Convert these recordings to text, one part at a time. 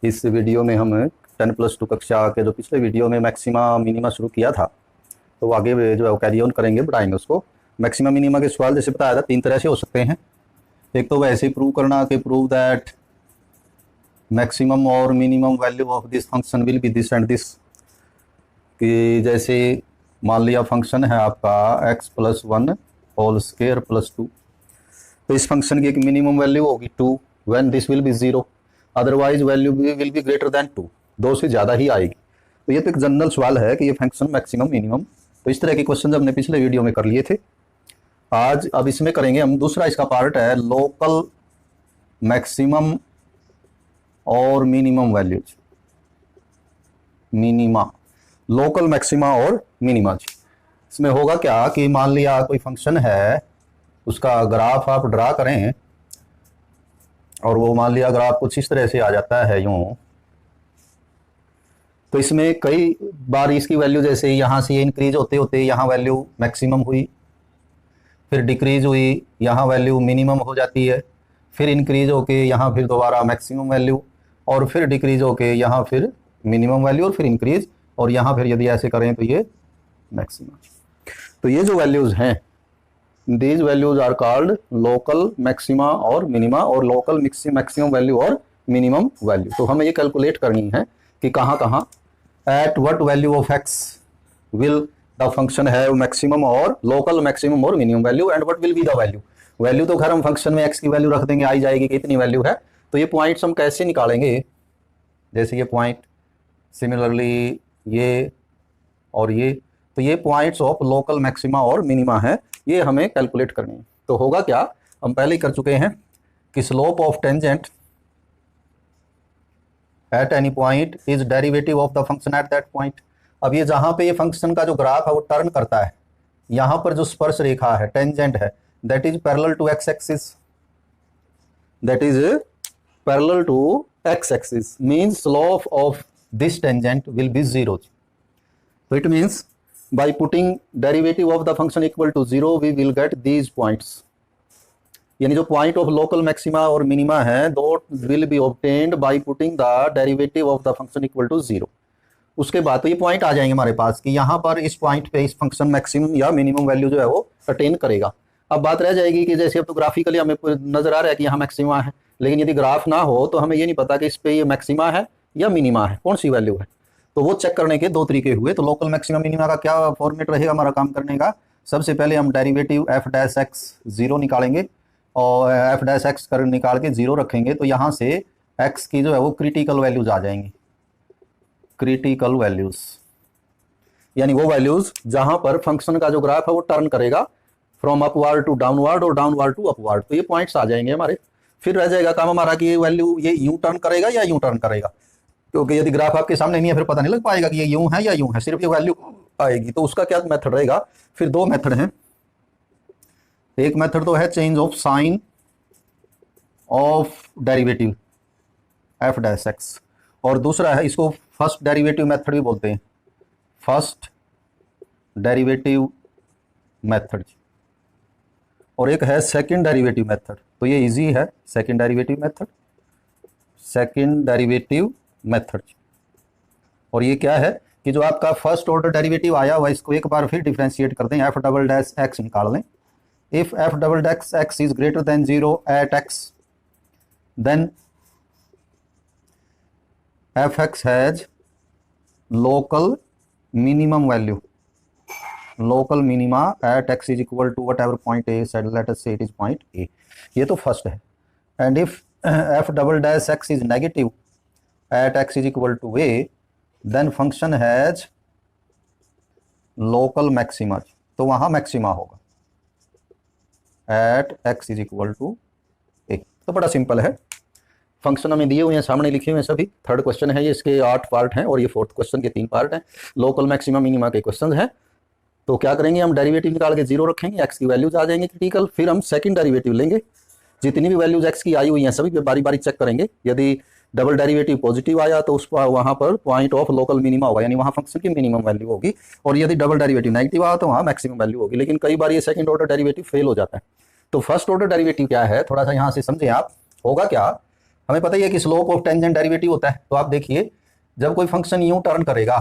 इस वीडियो में हम 10+2 कक्षा के जो पिछले वीडियो में मैक्सिमा मिनिमा शुरू किया था, तो वो आगे जो है वो कैरी ऑन करेंगे, बढ़ाएंगे उसको। मैक्सिमा मिनिमा के सवाल जैसे बताया था 3 तरह से हो सकते हैं। एक तो वैसे ही प्रूव करना कि प्रूव दैट मैक्सिमम और minimum value of this function will B this and this, कि जैसे मान लिया फंक्शन है आपका x+1 होल स्क्वायर प्लस 2, तो इस फंक्शन की एक मिनिमम वैल्यू होगी 2 when this will be 0, otherwise value will be greater than 2, 2 से ज़्यादा ही आएगी। तो ये तो एक जनरल सवाल है कि ये फंक्शन मैक्सिमम मिनिमम, तो इस तरह के क्वेश्चन हमने पिछले वीडियो में कर लिए थे। आज अब इसमें करेंगे हम दूसरा, इसका पार्ट है लोकल मैक्सिमम और minimum values, minima, local maxima और मिनिमा। इसमें होगा क्या कि मान लिया कोई फंक्शन है, उसका ग्राफ आप ड्रा करें और वो मान लिया ग्राफ कुछ इस तरह से आ जाता है यूं, तो इसमें कई बार इसकी वैल्यू जैसे यहाँ से इंक्रीज होते होते यहाँ वैल्यू मैक्सिमम हुई, फिर डिक्रीज हुई, यहाँ वैल्यू मिनिमम हो जाती है, फिर इंक्रीज होके यहाँ फिर दोबारा मैक्सिमम वैल्यू, और फिर डिक्रीज होके यहाँ फिर मिनिमम वैल्यू, और फिर इंक्रीज, और यहाँ फिर यदि ऐसे करें तो ये मैक्सिमम। तो ये जो वैल्यूज हैं, these values are called local maxima और मिनिमा, और लोकल मैक्सिमम वैल्यू और मिनिमम वैल्यू। तो हमें ये कैलकुलेट करनी है कि कहाँ कहाँ at what value of x will the function have maximum और लोकल मैक्सिमम और minimum value, and what will be the value. Value तो खैर हम फंक्शन में एक्स की वैल्यू रख देंगे, आई जाएगी कि इतनी वैल्यू है। तो ये पॉइंट्स हम कैसे निकालेंगे, जैसे ये पॉइंट, सिमिलरली ये और ये, तो ये पॉइंट्स ऑफ लोकल मैक्सिमा और मिनिमा है, ये हमें कैलकुलेट करनी है। तो होगा क्या, हम पहले ही कर चुके हैं कि slope of tangent at any point is derivative of the function at that point. अब ये जहां पे ये फंक्शन का जो ग्राफ है वो टर्न करता है, यहां पर जो स्पर्श रेखा है, टेंजेंट है, that is parallel to x axis, that is parallel to x axis, means slope of this tangent will be 0। So it means by putting derivative of the function equal to 0 we will get these points, यानी जो point of local maxima और minima है दो will be obtained by putting the derivative of the function equal to 0। उसके बाद तो ये point आ जाएंगे हमारे पास कि यहाँ पर इस पॉइंट पे इस फंक्शन मैक्सिमम या मिनिमम वैल्यू जो है वो अटेन करेगा। अब बात रह जाएगी कि जैसे अब तो ग्राफिकली हमें नजर आ रहा है कि यहाँ मैक्सिमा है, लेकिन यदि ग्राफ ना हो तो हमें ये नहीं पता कि इस पे ये मैक्सिमा है या मिनिमा है, कौन सी वैल्यू है। तो वो चेक करने के दो तरीके हुए। तो लोकल मैक्सिमा मिनिमा का क्या फॉर्मेट रहेगा हमारा काम करने का, सबसे पहले हम डेरिवेटिव एफ डैश एक्स 0 निकालेंगे, और एफ डैश एक्स कर निकाल के 0 रखेंगे, तो यहाँ से एक्स की जो है वो क्रिटिकल वैल्यूज आ जाएंगी, क्रिटिकल वैल्यूज, यानी वो वैल्यूज जहां पर फंक्शन का जो ग्राफ है वो टर्न करेगा फ्रॉम अपवर्ड टू डाउनवर्ड और डाउनवर्ड टू अपवर्ड, तो ये पॉइंट्स आ जाएंगे हमारे। फिर रह जाएगा काम हमारा कि ये वैल्यू ये यूं टर्न करेगा या यूं टर्न करेगा, क्योंकि यदि ग्राफ आपके सामने नहीं है फिर पता नहीं लग पाएगा कि ये यूं है या यूं है, सिर्फ ये वैल्यू आएगी। तो उसका क्या मेथड रहेगा, फिर दो मेथड हैं। एक मेथड तो है change of sine of derivative F dash x, और दूसरा है, इसको फर्स्ट डेरिवेटिव मेथड भी बोलते हैं, फर्स्ट डेरिवेटिव मेथड, और एक है सेकंड डेरिवेटिव मेथड। तो ये इजी है, second derivative method, second derivative method. और ये क्या है कि जो आपका फर्स्ट ऑर्डर डेरिवेटिव आया हुआ इसको एक बार फिर डिफरेंशिएट कर दें, एफ डबल डैश एक्स निकाल लें। If f double dash x is greater than 0 at x, then f x has local minimum value, local minima at x is equal to whatever point a, let us say it is point a, ये तो first है। And if f double dash x is negative at x is equal to a, then function has local maxima, तो वहां maxima होगा at x is equal to a। तो बड़ा simple है, function हमें दिए हुए हैं, सामने लिखे हुए हैं सभी। थर्ड क्वेश्चन है ये, इसके 8 पार्ट हैं और ये फोर्थ क्वेश्चन के 3 पार्ट हैं, लोकल मैक्सिमा मिनिमा के क्वेश्चन हैं। तो क्या करेंगे, हम डेरिवेटिव निकाल के 0 रखेंगे, एक्स की वैल्यूज आ जाएंगे क्रिटिकल, फिर हम सेकंड डेरिवेटिव लेंगे, जितनी भी वैल्यूज एक्स की आई हुई हैं सभी पे बारी बारी चेक करेंगे। यदि डबल डेरिवेटिव पॉजिटिव आया तो उस पर वहां पर पॉइंट ऑफ लोकल मिनिमा होगा, यानी वहां फंक्शन की मिनिमम वैल्यू होगी, और यदि डबल डेरिवेटिव नेगेटिव आया तो वहां मैक्सिमम वैल्यू होगी। लेकिन कई बार ये सेकंड ऑर्डर डेरिवेटिव फेल हो जाता है। तो फर्स्ट ऑर्डर डेरिवेटिव क्या है, थोड़ा सा यहां से समझें आप। होगा क्या, हमें पता ही है कि स्लोप ऑफ टेंजेंट डेरिवेटिव होता है। तो आप देखिए जब कोई फंक्शन यूं टर्न करेगा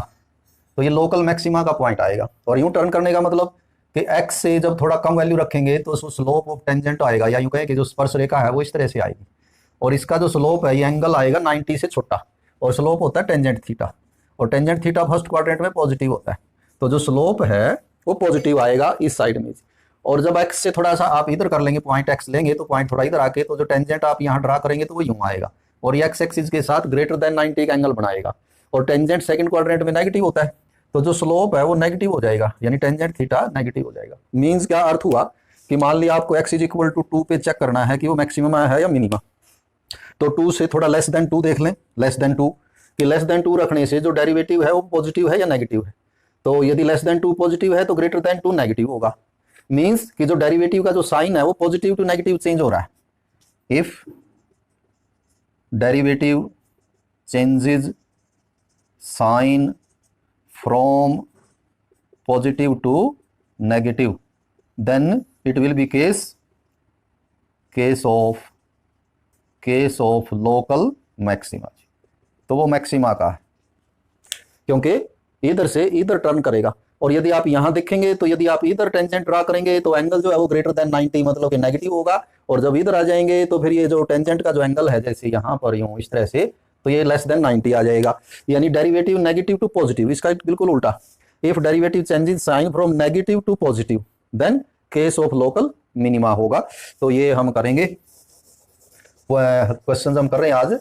तो ये लोकल मैक्सिमा का पॉइंट आएगा, और यूं टर्न करने का मतलब कि x से जब थोड़ा कम वैल्यू रखेंगे तो स्लोप ऑफ टेंजेंट आएगा, या यूं कहें कि जो स्पर्श रेखा है वो इस तरह से आएगी, और इसका जो स्लोप है ये एंगल आएगा 90 से छोटा, और स्लोप होता है टेंजेंट थीटा, और टेंजेंट थीटा फर्स्ट क्वाड्रेंट में पॉजिटिव होता है। तो जो स्लोप है वो पॉजिटिव आएगा इस साइड में, और जब x से थोड़ा सा आप इधर कर लेंगे, पॉइंट x लेंगे तो पॉइंट थोड़ा इधर आके तो जो टेंजेंट आप यहाँ ड्रा करेंगे तो वो यूं आएगा, और ये x एक्सिस के साथ ग्रेटर देन 90 का एंगल बनाएगा, और टेंजेंट सेकंड क्वाड्रेंट में नेगेटिव होता है, तो जो स्लोप है वो नेगेटिव हो जाएगा, यानी टेंजेंट थीटा नेगेटिव हो जाएगा। मींस क्या अर्थ हुआ कि मान लिया आपको x इज इक्वल टू 2 पे चेक करना है कि वो मैक्सिमम है या मिनिमम, तो 2 से थोड़ा लेस देन 2 देख लें, लेस देन 2, कि लेस देन 2 रखने से जो डेरिवेटिव है वो पॉजिटिव है या नेगेटिव है, तो यदि लेस देन 2 पॉजिटिव है तो ग्रेटर देन 2 नेगेटिव होगा। मींस कि जो डेरिवेटिव का जो साइन है वो पॉजिटिव टू नेगेटिव चेंज हो रहा है। If derivative changes sign from positive to negative then it will be case of local maxima. तो वो मैक्सिमा का है क्योंकि इधर से इधर टर्न करेगा, और यदि आप यहां देखेंगे तो यदि आप इधर टेंजेंट ड्रा करेंगे तो एंगल जो है वो ग्रेटर देन 90 मतलब कि नेगेटिव होगा, और जब इधर आ जाएंगे तो फिर ये जो टेंजेंट का जो एंगल है जैसे यहां पर यूं इस तरह से, तो ये लेस देन 90 आ जाएगा, यानी डेरिवेटिव नेगेटिव टू पॉजिटिव, इसका बिल्कुल उल्टा। If derivative changes sign from negative to positive then case of local minima होगा। तो ये हम करेंगे, क्वेश्चन हम कर रहे हैं आज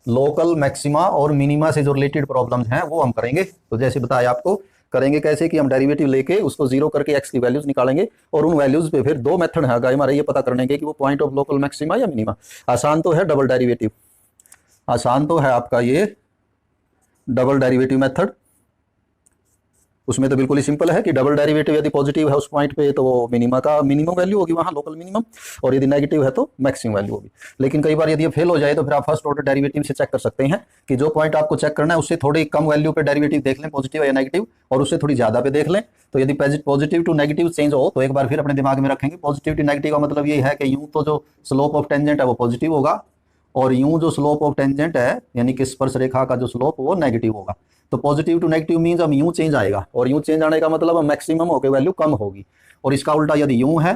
लोकल मैक्सिमा और मिनिमा से जो रिलेटेड प्रॉब्लम्स हैं वो हम करेंगे। तो जैसे बताया आपको करेंगे कैसे कि हम डेरिवेटिव लेके उसको जीरो करके x की वैल्यूज निकालेंगे, और उन वैल्यूज पे फिर दो मेथड है हमारे ये पता करने के कि वो पॉइंट ऑफ लोकल मैक्सिमा या मिनिमा। आसान तो है डबल डेरिवेटिव, आसान तो है आपका ये डबल डेरिवेटिव मेथड, उसमें तो बिल्कुल ही सिंपल है कि डबल डेरिवेटिव यदि पॉजिटिव है उस पॉइंट पे तो वो मिनिमा का मिनिमम वैल्यू होगी वहां लोकल मिनिमम, और यदि नेगेटिव है तो मैक्सिमम वैल्यू होगी। लेकिन कई बार यदि ये फेल हो जाए तो फिर आप फर्स्ट ऑर्डर डेरिवेटिव से चेक कर सकते हैं कि जो पॉइंट आपको चेक करना है उससे थोड़ी कम वैल्यू पे डेरिवेटिव देख लें पॉजिटिव या नेगेटिव, और उससे थोड़ी ज्यादा पे देख लें। तो यदि पॉजिटिव टू नेगेटिव चेंज हो तो एक बार फिर अपने दिमाग में रखेंगे पॉजिटिव टू नेगेटिव का मतलब ये है कि यूं तो जो स्लोप ऑफ टेंजेंट है वो पॉजिटिव होगा, और यूं जो स्लोप ऑफ टेंजेंट है यानी कि स्पर्श रेखा का जो स्लोप वो नेगेटिव होगा। तो पॉजिटिव टू नेगेटिव मींस हम यूं चेंज आएगा, और यूं चेंज आने का मतलब मैक्सिमम होकर वैल्यू कम होगी, और इसका उल्टा यदि यूं है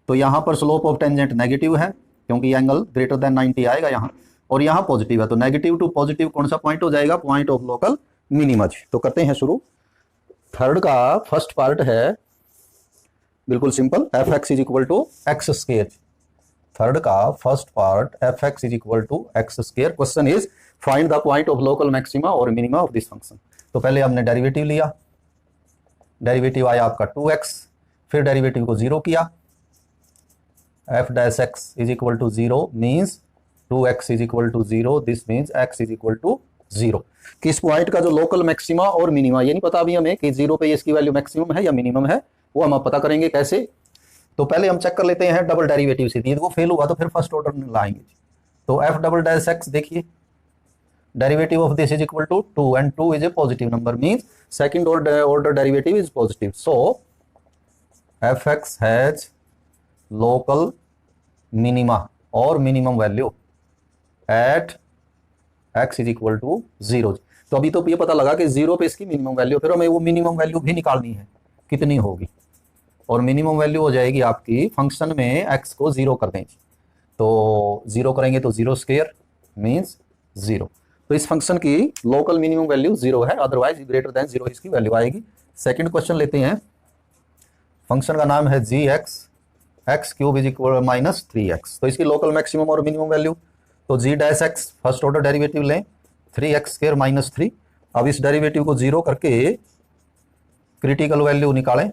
तो यहाँ पर स्लोप ऑफ टेंजेंट नेगेटिव है क्योंकि एंगल ग्रेटर देन 90 आएगा यहाँ, और यहाँ पॉजिटिव है, तो नेगेटिव टू पॉजिटिव कौन सा पॉइंट हो जाएगा, पॉइंट ऑफ लोकल मिनिमा। तो करते हैं शुरू। थर्ड का फर्स्ट पार्ट है बिल्कुल simple, F x is equal to X square. Third का first part F x is equal to X square. Question is find the point of local maxima और minima of this function. तो पहले हमने derivative लिया, derivative आया आपका 2x, फिर derivative को जीरो किया, f dash x is equal to zero means 2x is equal to zero, this means x is equal to zero. किस पॉइंट का जो लोकल मैक्सिमा और मिनिमा, ये नहीं पता अभी हमें कि जीरो पे इसकी वैल्यू मैक्सिमम है या मिनिमम है, वो हम पता करेंगे कैसे। तो पहले हम चेक कर लेते हैं डबल डेरिवेटिव से, यदि वो फेल हुआ तो फिर फर्स्ट ऑर्डर में लाएंगे। तो एफ डबल डैश एक्स देखिए, derivative of this is equal to 2 and 2 is a positive number means second order derivative is positive. So F x has local minima और minimum value at x is equal to zero. तो अभी तो ये पता लगा कि zero पे इसकी मिनिमम वैल्यू, फिर हमें वो मिनिमम वैल्यू भी निकालनी है कितनी होगी, और मिनिमम वैल्यू हो जाएगी आपकी फंक्शन में x को जीरो कर देंगे, तो जीरो करेंगे तो जीरो स्क्वायर मींस जीरो। तो इस फंक्शन की लोकल मिनिमम वैल्यू जीरो है, अदरवाइज ग्रेटर देन जीरो इसकी वैल्यू आएगी। सेकंड क्वेश्चन लेते हैं, फंक्शन का नाम है G X cube is equal minus 3x। तो इसकी लोकल मैक्सिमम और मिनिमम वैल्यू, तो G dash X first order derivative लें 3x स्क्वायर माइनस 3। अब इस डेरिवेटिव को जीरो करके क्रिटिकल वैल्यू निकालें,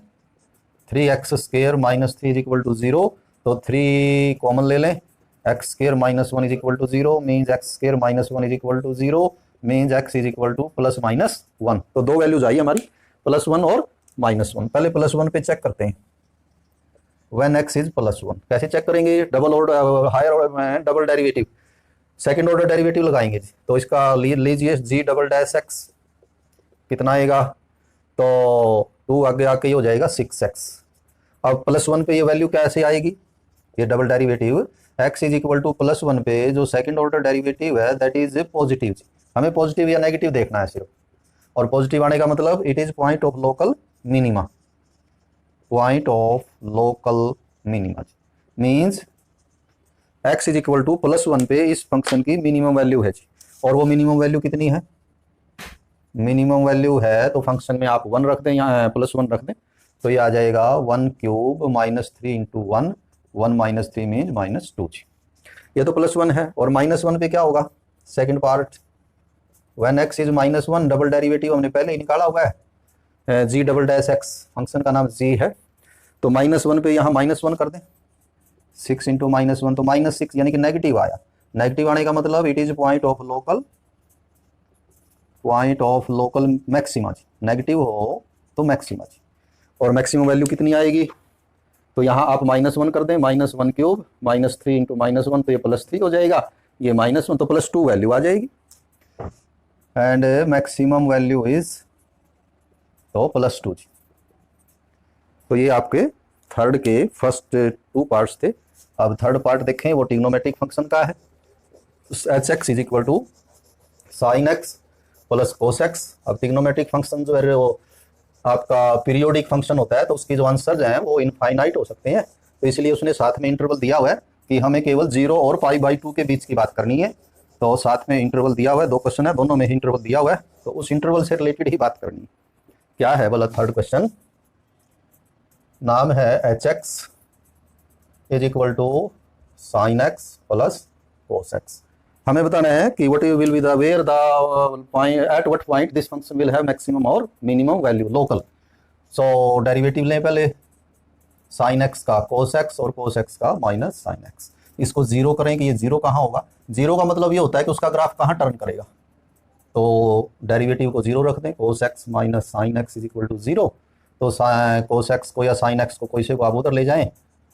3x square minus 3 is equal to zero, तो 3 कॉमन ले लें, x square minus 1 is equal to zero means x square minus 1 is equal to zero means x is equal to plus minus 1। तो दो values आई हमारी +1 और -1। पहले +1 पे check करते हैं, व्हेन एक्स इज +1 कैसे चेक करेंगे, double order higher order double derivative second order derivative लगाएंगे। तो इसका लीजिए जी डबल डैश एक्स कितना आएगा, तो 2 आगे आके हो जाएगा 6x। अब +1 पे ये वैल्यू कैसे आएगी, ये double derivative x is equal to +1 पे जो सेकंड ऑर्डर डेरिवेटिव है दैट इज पॉजिटिव। हमें पॉजिटिव या नेगेटिव देखना है सिर्फ, और पॉजिटिव आने का मतलब it is point of local minima, point of local minima means x is equal to +1 पे इस फंक्शन की मिनिमम वैल्यू है जी। और वो मिनिमम वैल्यू कितनी है, मिनिमम वैल्यू है तो फंक्शन में आप 1 रख दें या +1 रख दें, तो ये आ जाएगा 1 क्यूब -3 इंटू 1, 1 - 3 मीन -2 जी। ये तो +1 है। और -1 पे क्या होगा, second part when x is -1, double derivative हमने पहले ही निकाला हुआ है, g double dash x, function का नाम g है, तो -1 पे यहाँ -1 कर दें, 6 इंटू -1 तो -6 यानी कि नेगेटिव आया। नेगेटिव आने का मतलब it is point of local maxima जी, नेगेटिव हो तो मैक्सिमा जी। और मैक्सिमम वैल्यू कितनी आएगी, तो यहाँ आप -1 कर दें, -1 क्यूब -3 इंटू -1 तो ये +3 हो जाएगा, ये -1 तो +2 वैल्यू आ जाएगी, एंड मैक्सिमम वैल्यू इज तो +2 जी। तो ये आपके थर्ड के फर्स्ट 2 पार्ट्स थे। अब थर्ड पार्ट देखें, वो ट्रिग्नोमेट्रिक फंक्शन का है। h(x) is equal to sin x plus cos x। अब ट्रिग्नोमेट्रिक फंक्शन जो है वो आपका पीरियोडिक फंक्शन होता है, तो उसकी जो आंसर्स हैं वो इनफाइनाइट हो सकते हैं, तो इसलिए उसने साथ में इंटरवल दिया हुआ है कि हमें केवल 0 और π/2 के बीच की बात करनी है। तो साथ में इंटरवल दिया हुआ है, 2 क्वेश्चन है, दोनों में इंटरवल दिया हुआ है, तो उस इंटरवल से रिलेटेड ही बात करनी है। क्या है बोला थर्ड क्वेश्चन, नाम है h(x) is equal to sin x plus cos x। हमें बताना है कि what will be the where the point at what point this function will have maximum और minimum value local. So derivative लें पहले sin x का cos x और cos x का माइनस sin x। इसको 0 करें कि ये 0 कहाँ होगा, 0 का मतलब ये होता है कि उसका ग्राफ कहाँ टर्न करेगा, तो डेरिवेटिव को 0 रख दें, cos x minus sin x is equal to 0। तो cos x को या sin x को कोई से को आप उधर ले जाएं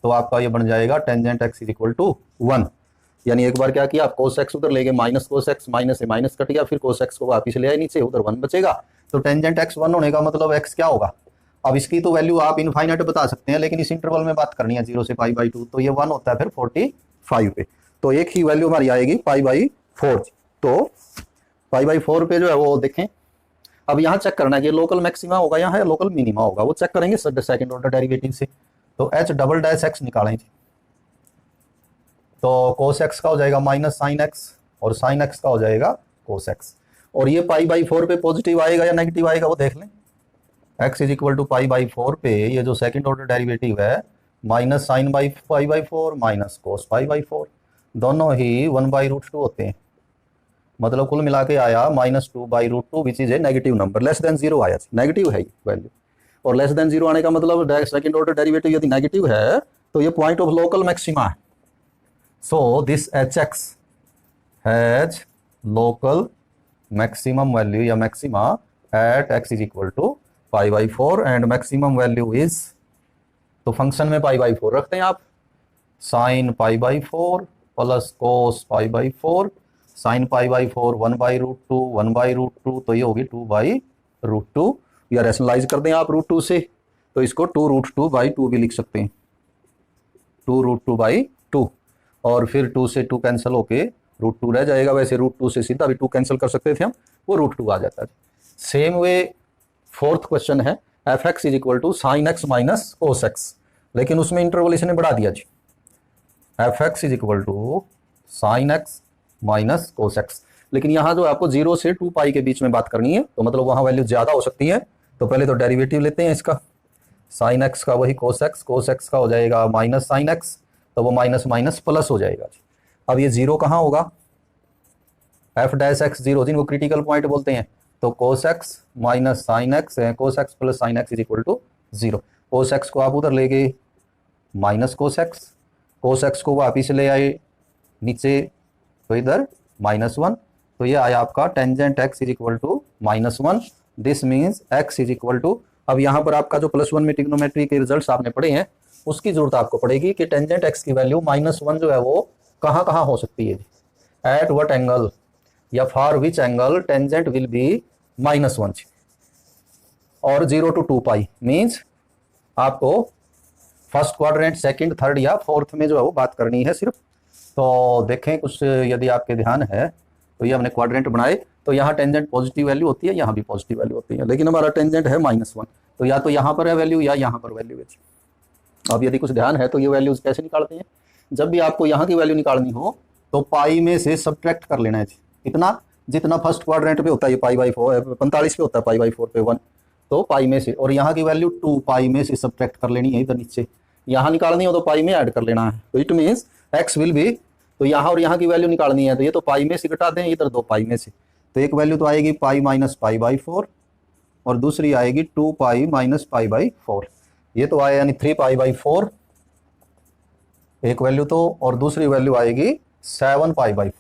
तो आपका ये बन जाएगा tangent x is equal to 1। यानी एक बार क्या किया आप cos x उधर ले गए, माइनस cos x, माइनस से माइनस कट गया, फिर cos x को वापिस ले आए नीचे, उधर 1 बचेगा। तो टेंजेंट x 1 होने का मतलब x क्या होगा, अब इसकी तो वैल्यू आप इनफाइनाइट बता सकते हैं, लेकिन इस इंटरवल में बात करनी है 0 से π/2, तो ये 1 होता है फिर 45 पे, तो एक ही वैल्यू हमारी आएगी π/4। तो π/4 पे जो है वो देखें, अब यहाँ चेक करना है कि लोकल मैक्सिमा होगा यहाँ है लोकल मिनिमा होगा, वो चेक करेंगे सेकंड ऑर्डर डेरिवेटिव से। तो h डबल डैश x निकालें, तो cos x का हो जाएगा माइनस sin x और sin x का हो जाएगा cos x। और ये π/4 पे पॉजिटिव आएगा या नेगेटिव आएगा वो देख लें। x इज इक्वल टू π/4 पे ये जो सेकंड ऑर्डर डेरिवेटिव है माइनस sin π/4 माइनस cos π/4, दोनों ही 1/√2 होते हैं, मतलब कुल मिला के आया -2/√2 which is a negative number, less than 0 आया, नेगेटिव है वैल्यू। और लेस देन 0 आने का मतलब सेकंड ऑर्डर डेरिवेटिव यदि नेगेटिव है तो ये पॉइंट ऑफ लोकल मैक्सिमा है। So this h(x) has local maximum value या maxima at x is equal to π/4 and maximum value is, तो फंक्शन में π/4 रखते हैं आप, sin π/4 प्लस cos π/4, sin π/4 1/√2, 1/√2 तो ये होगी 2/√2, या रैशनलाइज कर दें आप √2 से, तो इसको 2√2/2 भी लिख सकते हैं, 2√2/2, और फिर 2 से 2 कैंसिल होके √2 रह जाएगा। वैसे √2 से सीधा भी 2 कैंसिल कर सकते थे हम, वो √2 आ जाता है। सेम वे फोर्थ क्वेश्चन है f(x) is equal to sin x minus cos x, लेकिन उसमें इंटरवल इसने बढ़ा दिया जी, f(x) is equal to sin x minus cos x, लेकिन यहाँ जो आपको 0 से 2π के बीच में बात करनी है, तो मतलब वहाँ वैल्यू ज़्यादा हो सकती है, तो पहले तो डेरिवेटिव लेते हैं इसका, sin x का वही cos x का हो जाएगा माइनस sin x, तो वो माइनस माइनस प्लस हो जाएगा। अब ये 0 कहाँ होगा, f(x) 0 जिनको क्रिटिकल पॉइंट बोलते हैं, तो cos x minus sin x, cos x plus sin x is equal to 0। cos x को आप उधर ले गए माइनस cos x को वापिस ले आए नीचे, तो इधर -1, तो ये आया आपका tangent x is equal to -1। This means x is equal to, अब यहाँ पर आपका जो +1 में ट्रिग्नोमेट्री के रिजल्ट्स आपने पढ़े हैं उसकी जरूरत आपको पड़ेगी कि टेंजेंट x की वैल्यू -1 जो है वो कहाँ कहाँ हो सकती है, एट व्हाट एंगल या for which angle tangent will B -1, और 0 to 2π मीन्स आपको फर्स्ट क्वाड्रेंट, सेकंड, थर्ड या फोर्थ में जो है वो बात करनी है सिर्फ। तो देखें कुछ यदि आपके ध्यान है तो ये हमने क्वाड्रेंट बनाए, तो यहाँ टेंजेंट पॉजिटिव वैल्यू होती है, यहाँ भी पॉजिटिव वैल्यू होती है, लेकिन हमारा टेंजेंट है -1, तो या तो यहाँ पर है वैल्यू या यहाँ पर वैल्यू है। अब यदि कुछ ध्यान है तो ये वैल्यूज कैसे निकालते हैं, जब भी आपको यहाँ की वैल्यू निकालनी हो तो पाई में से सब्ट्रैक्ट कर लेना है इतना, जितना फर्स्ट क्वाड्रेंट पे होता है, ये π/4 45 पे होता है, π/4 पे 1, तो पाई में से, और यहाँ की वैल्यू 2 पाई में से सब्ट्रैक्ट कर लेनी है इधर नीचे, यहाँ निकालनी हो तो पाई में ऐड कर लेना है, तो it means x will be, तो यहाँ और यहाँ की वैल्यू निकालनी है तो ये तो पाई में से घटा दें, इधर 2 पाई में से, तो एक वैल्यू तो आएगी पाई माइनस π/4 और दूसरी आएगी 2 पाई माइनस π/4, ये तो आया यानी 3 π/4 एक वैल्यू तो, और दूसरी वैल्यू आएगी 7 π/4।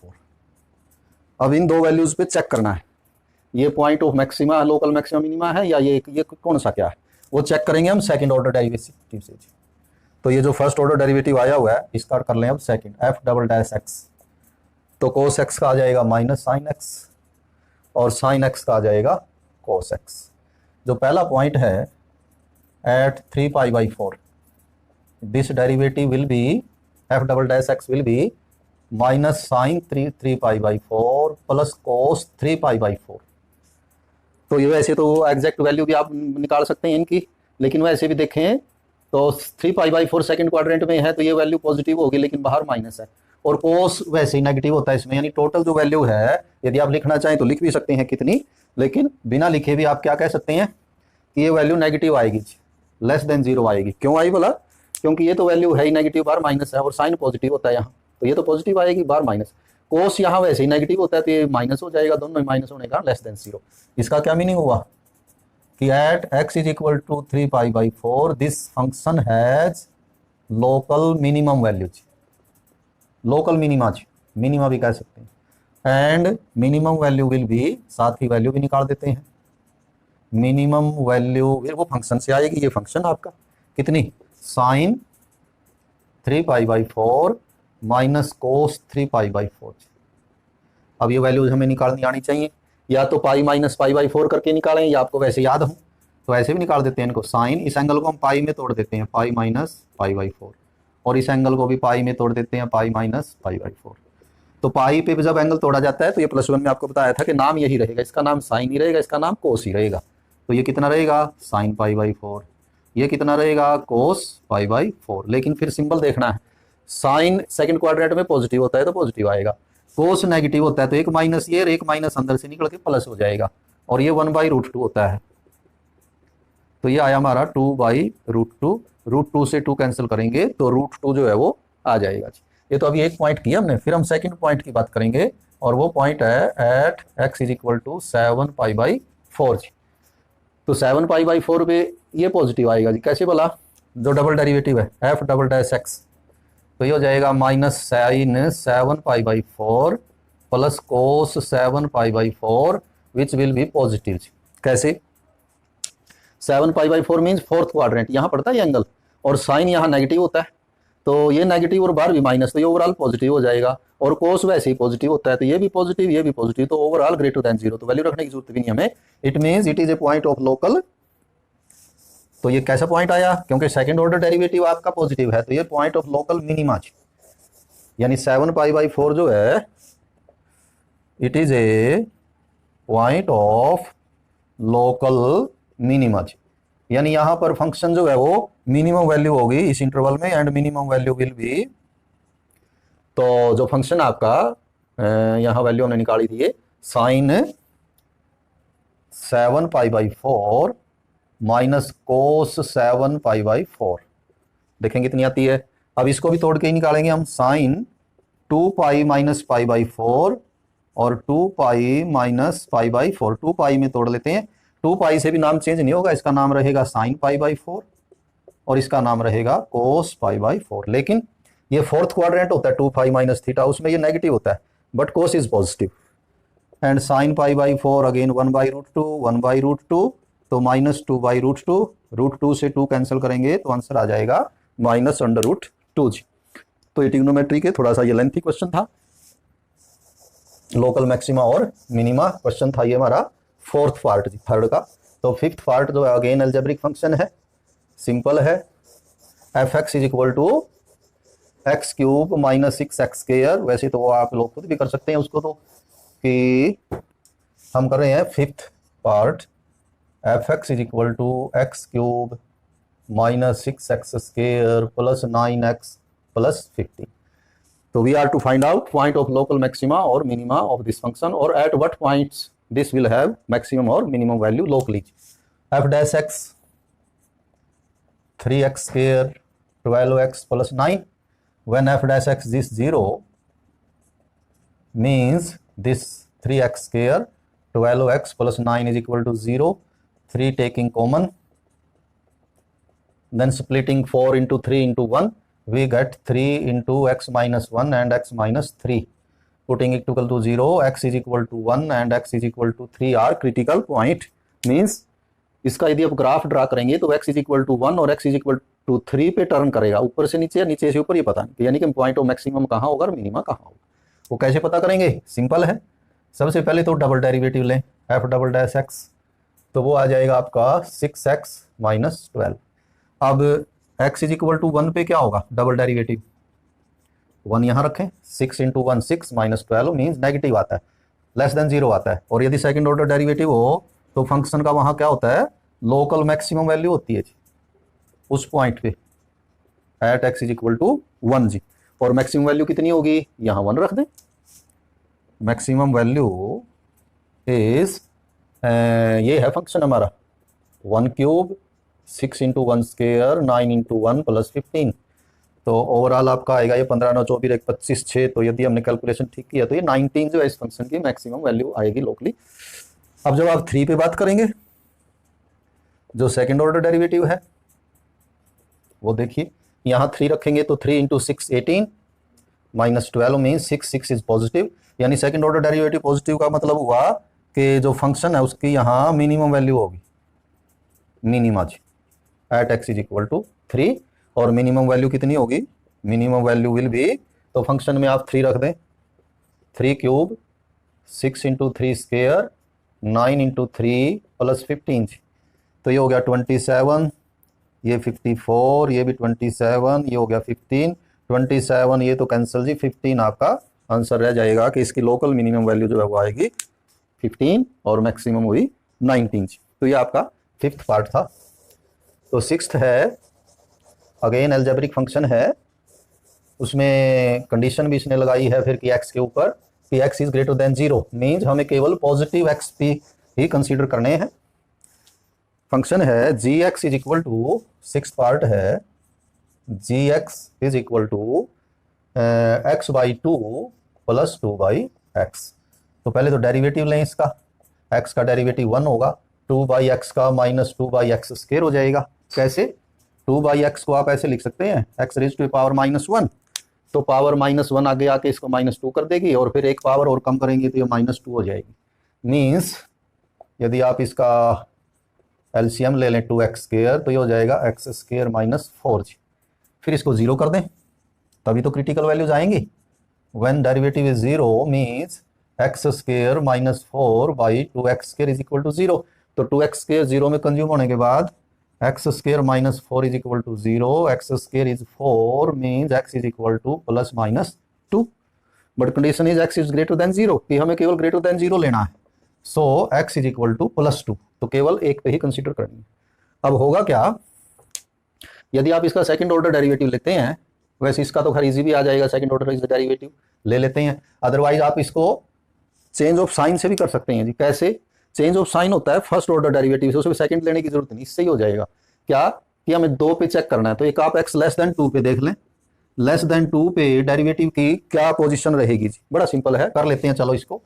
अब इन दो वैल्यूज पे चेक करना है, ये point of maxima local maxima minima है या ये कौन सा क्या है, वो चेक करेंगे हम सेकंड ऑर्डर डेरिवेटिव से। तो ये जो फर्स्ट ऑर्डर डेरिवेटिव आया हुआ है इसका कर लें अब सेकंड, f'(x), तो cos x का आ जाएगा माइनस sin x और sin x का आ जाएगा cos x। जो पहला पॉइंट है at 3 π/4, this derivative will be f'(x) will be minus sine 3 π/4 plus cos 3 π/4। तो ये वैसे तो एग्जैक्ट वैल्यू भी आप निकाल सकते हैं इनकी, लेकिन वैसे भी देखें तो 3 π/4 सेकंड क्वाड्रेंट में है तो ये वैल्यू पॉजिटिव होगी, लेकिन बाहर माइनस है, और cos वैसे ही नेगेटिव होता है इसमें, यानी टोटल जो वैल्यू है यदि आप लिखना चाहें तो लिख भी सकते हैं कितनी, लेकिन बिना लिखे भी आप क्या कह सकते हैं कि ये वैल्यू नेगेटिव आएगी, लेस देन 0 आएगी। क्यों आई बोला, क्योंकि ये तो वैल्यू है ही नेगेटिव, बाहर माइनस है, और साइन पॉजिटिव होता है यहाँ, तो ये तो पॉजिटिव आएगी, बाहर माइनस, कोस यहाँ वैसे ही नेगेटिव होता है तो ये माइनस हो जाएगा, दोनों में माइनस होने का लेस देन 0। इसका क्या मीनिंग हुआ कि at x = 3 π/4 this function has local minimum value, local minima भी कह सकते हैं, and minimum value will be, साथ ही वैल्यू भी निकाल देते हैं, मिनिमम वैल्यू वो फंक्शन से आएगी, ये फंक्शन आपका कितनी साइन 3 π/4 माइनस कोस 3 π/4। अब ये वैल्यूज हमें निकालनी आनी चाहिए, या तो पाई माइनस π/4 करके निकालें, या आपको वैसे याद हो तो ऐसे भी निकाल देते हैं इनको। साइन इस एंगल को हम पाई में तोड़ देते हैं, पाई माइनस π/4, और इस एंगल को भी पाई में तोड़ देते हैं, पाई माइनस π/4। तो पाई पे जब एंगल तोड़ा जाता है तो ये +1 में आपको बताया था कि नाम यही रहेगा, इसका नाम साइन ही रहेगा, इसका नाम कोस ही रहेगा, तो ये कितना रहेगा साइन π/4, ये कितना रहेगा कोस π/4। लेकिन फिर सिंबल देखना है, साइन सेकंड क्वाड्रेंट में पॉजिटिव होता है तो पॉजिटिव आएगा, कोस नेगेटिव होता है तो एक माइनस ये और एक माइनस अंदर से निकल के प्लस हो जाएगा, और ये 1/√2 होता है, तो ये आया हमारा 2/√2, √2 से 2 कैंसिल करेंगे तो √2 जो है वो आ जाएगा। ये तो अभी एक पॉइंट किया हमने, फिर हम सेकंड पॉइंट की बात करेंगे, और वो पॉइंट है एट x = 7 π/4 जी। तो 7 π/4 पे ये पॉजिटिव आएगा जी, कैसे बोला, जो डबल डेरिवेटिव है f'(x), तो ये हो जाएगा minus sine 7 π/4 plus cos 7 π/4 which will be positive. कैसे, 7 π/4 मीन्स फोर्थ क्वाड्रेंट, यहाँ पड़ता है ये एंगल, और साइन यहाँ नेगेटिव होता है तो ये नेगेटिव और बाहर भी माइनस, तो ये ओवरऑल पॉजिटिव हो जाएगा, और कोस वैसे ही पॉजिटिव होता है तो ये भी पॉजिटिव, तो ओवरऑल ग्रेटर देन 0, तो वैल्यू रखने की जरूरत भी नहीं हमें, it means it is a point of local. तो ये कैसा पॉइंट आया, क्योंकि सेकंड ऑर्डर डेरिवेटिव आपका पॉजिटिव है तो ये पॉइंट ऑफ लोकल मिनिमा, यानी 7 π/4 जो है it is a point of local minima, यानी यहाँ पर फंक्शन जो है वो मिनिमम वैल्यू होगी इस इंटरवल में, and minimum value will be, तो जो फंक्शन आपका यहाँ वैल्यू हमने निकाली थी साइन 7 π/4 माइनस कोस 7 π/4, देखेंगे कितनी आती है। अब इसको भी तोड़ के ही निकालेंगे हम, साइन 2 पाई माइनस π/4 और 2 पाई माइनस π/4, 2 पाई में तोड़ लेते हैं, 2 पाई से भी नाम चेंज नहीं होगा, इसका नाम रहेगा साइन π/4 और इसका नाम रहेगा कोस π/4। लेकिन ये फोर्थ क्वाड्रेंट होता है 2 पाई माइनस थीटा, उसमें ये नेगेटिव होता है but cos is positive, and sine π/4 again 1/√2, तो माइनस 2/√2, √2 से 2 कैंसिल करेंगे तो आंसर आ जाएगा -√2 जी। तो ये ट्रिग्नोमेट्री के थोड़ा सा ये लेंथी क्वेश्चन था, लोकल मैक्सिमा और मिनिमा क्वेश्चन था ये हमारा फोर्थ पार्ट जी, थर्ड का। तो फिफ्थ पार्ट जो है अगेन एल्जेब्रिक फंक्शन है, सिंपल है, f(x) = x cube minus 6x square, वैसे तो आप लोग खुद भी कर सकते हैं उसको, तो कि हम कर रहे हैं fifth part, F x is equal to x cube minus 6x square plus 9x plus 50. So we are to find out point of local maxima or minima of this function, or at what points this will have maximum or minimum value locally. F dash x 3x square 12x plus 9. When f dash x is 0 means this 3x square 12x plus 9 is equal to 0. 3 taking common, then splitting 4 into 3 into 1, we get 3 into x minus 1 and x minus 3. Putting it equal to 0, x is equal to 1 and x is equal to 3 are critical point. Means इसका यदि आप graph draw करेंगे तो x is equal to 1 और x is equal to 3 पे turn करेगा, ऊपर से नीचे या नीचे से ऊपर, ये पता नहीं, यानी कि पॉइंट ऑफ मैक्सिमम कहाँ होगा और मिनिमा कहाँ होगा. वो कैसे पता करेंगे? सिंपल है. सबसे पहले तो डबल डेरिवेटिव लें, f डबल डैश x, तो वो आ जाएगा आपका 6x माइनस 12. अब x इज इक्वल टू 1 पे क्या होगा? डबल डेरिवेटिव 1 यहाँ रखें, 6 इंटू 1 6 माइनस 12 मीन्स नेगेटिव आता है, लेस देन 0 आता है. और यदि सेकंड ऑर्डर डेरिवेटिव हो तो फंक्शन का वहाँ क्या होता है? लोकल मैक्सिमम वैल्यू होती है जी उस पॉइंट पे, at x is equal to 1 जी. और मैक्सिमम वैल्यू कितनी होगी? यहाँ 1 रख दें. मैक्सिमम वैल्यू इज ये है फंक्शन हमारा 1 cube 6 into 1 square 9 into 1 plus 15. तो ओवरऑल आपका आएगा ये 15 9 24 1 25 6. तो यदि हमने कैलकुलेशन ठीक किया तो ये 19 जो है इस फंक्शन की मैक्सिमम वैल्यू आएगी लोकली. अब जब आप 3 पे बात करेंगे, जो सेकंड ऑर्डर डेरिवेटिव है वो देखिए, यहाँ 3 रखेंगे तो 3 into 6 18 minus 12 mean 6 is positive. यानी सेकंड ऑर्डर डेरिवेटिव पॉजिटिव का मतलब हुआ कि जो फंक्शन है उसकी यहाँ मिनिमम वैल्यू होगी, मिनिमा जी, at x is equal to 3. और मिनिमम वैल्यू कितनी होगी? मिनिमम वैल्यू विल बी, तो फंक्शन में आप 3 रख दें, 3 cube 6 into 3 square 9 into 3 plus 15. तो ये हो गया 27, ये 54, ये भी 27, ये हो गया 15, 27 ये तो कैंसिल जी, 15 आपका आंसर रह जाएगा कि इसकी लोकल मिनिमम वैल्यू जो है वो आएगी 15 और मैक्सिमम हुई 19. तो ये आपका फिफ्थ पार्ट था. तो सिक्स्थ है, अगेन एल्जेब्रिक फंक्शन है, उसमें कंडीशन भी इसने लगाई है फिर कि x के ऊपर कि x is greater than 0 means हमें केवल पॉजिटिव x p ही कंसीडर करने हैं. फंक्शन है gx is equal to, sixth part है gx is equal to x by 2 plus 2 by x. तो पहले तो डेरिवेटिव लें इसका, x का डेरिवेटिव 1 होगा, 2 बाई एक्स का माइनस 2 बाई एक्स स्क्वायर हो जाएगा. कैसे? 2 बाई एक्स को आप ऐसे लिख सकते हैं x raise to power minus 1, तो पावर माइनस 1 आगे आके इसको माइनस 2 कर देगी और फिर एक पावर और कम करेंगे तो ये माइनस 2 हो जाएगी. मीन्स यदि आप इसका एलसीएम ले लें 2x स्क्वायर तो ये हो जाएगा x स्क्वायर माइनस 4 जी. फिर इसको 0 कर दें तभी तो क्रिटिकल वैल्यूज आएंगी. When derivative is 0 means x square minus 4 by 2x square is equal to 0. तो 2x स्क्वायर 0 में कंज्यूम होने के बाद x square minus 4 is equal to 0, x square is 4 means x is equal to plus minus 2. But condition is x is greater than 0, कि हमें केवल greater than 0 लेना है. So x is equal to plus 2, तो केवल एक पे ही consider करनी है. अब होगा क्या, यदि आप इसका सेकंड ऑर्डर डेरिवेटिव लेते हैं, वैसे इसका तो खैर इजी भी आ जाएगा, सेकंड ऑर्डर डेरिवेटिव ले लेते हैं, अदरवाइज आप इसको चेंज ऑफ साइन से भी कर सकते हैं जी. कैसे? चेंज ऑफ साइन होता है फर्स्ट ऑर्डर डेरिवेटिव से, उसमें सेकंड लेने की जरूरत नहीं, इससे ही हो जाएगा. क्या कि हमें 2 पे चेक करना है, तो एक आप x लेस देन 2 पे देख लें, लेस देन 2 पे डेरिवेटिव की क्या पोजीशन रहेगी जी. बड़ा सिंपल है, कर लेते हैं चलो इसको.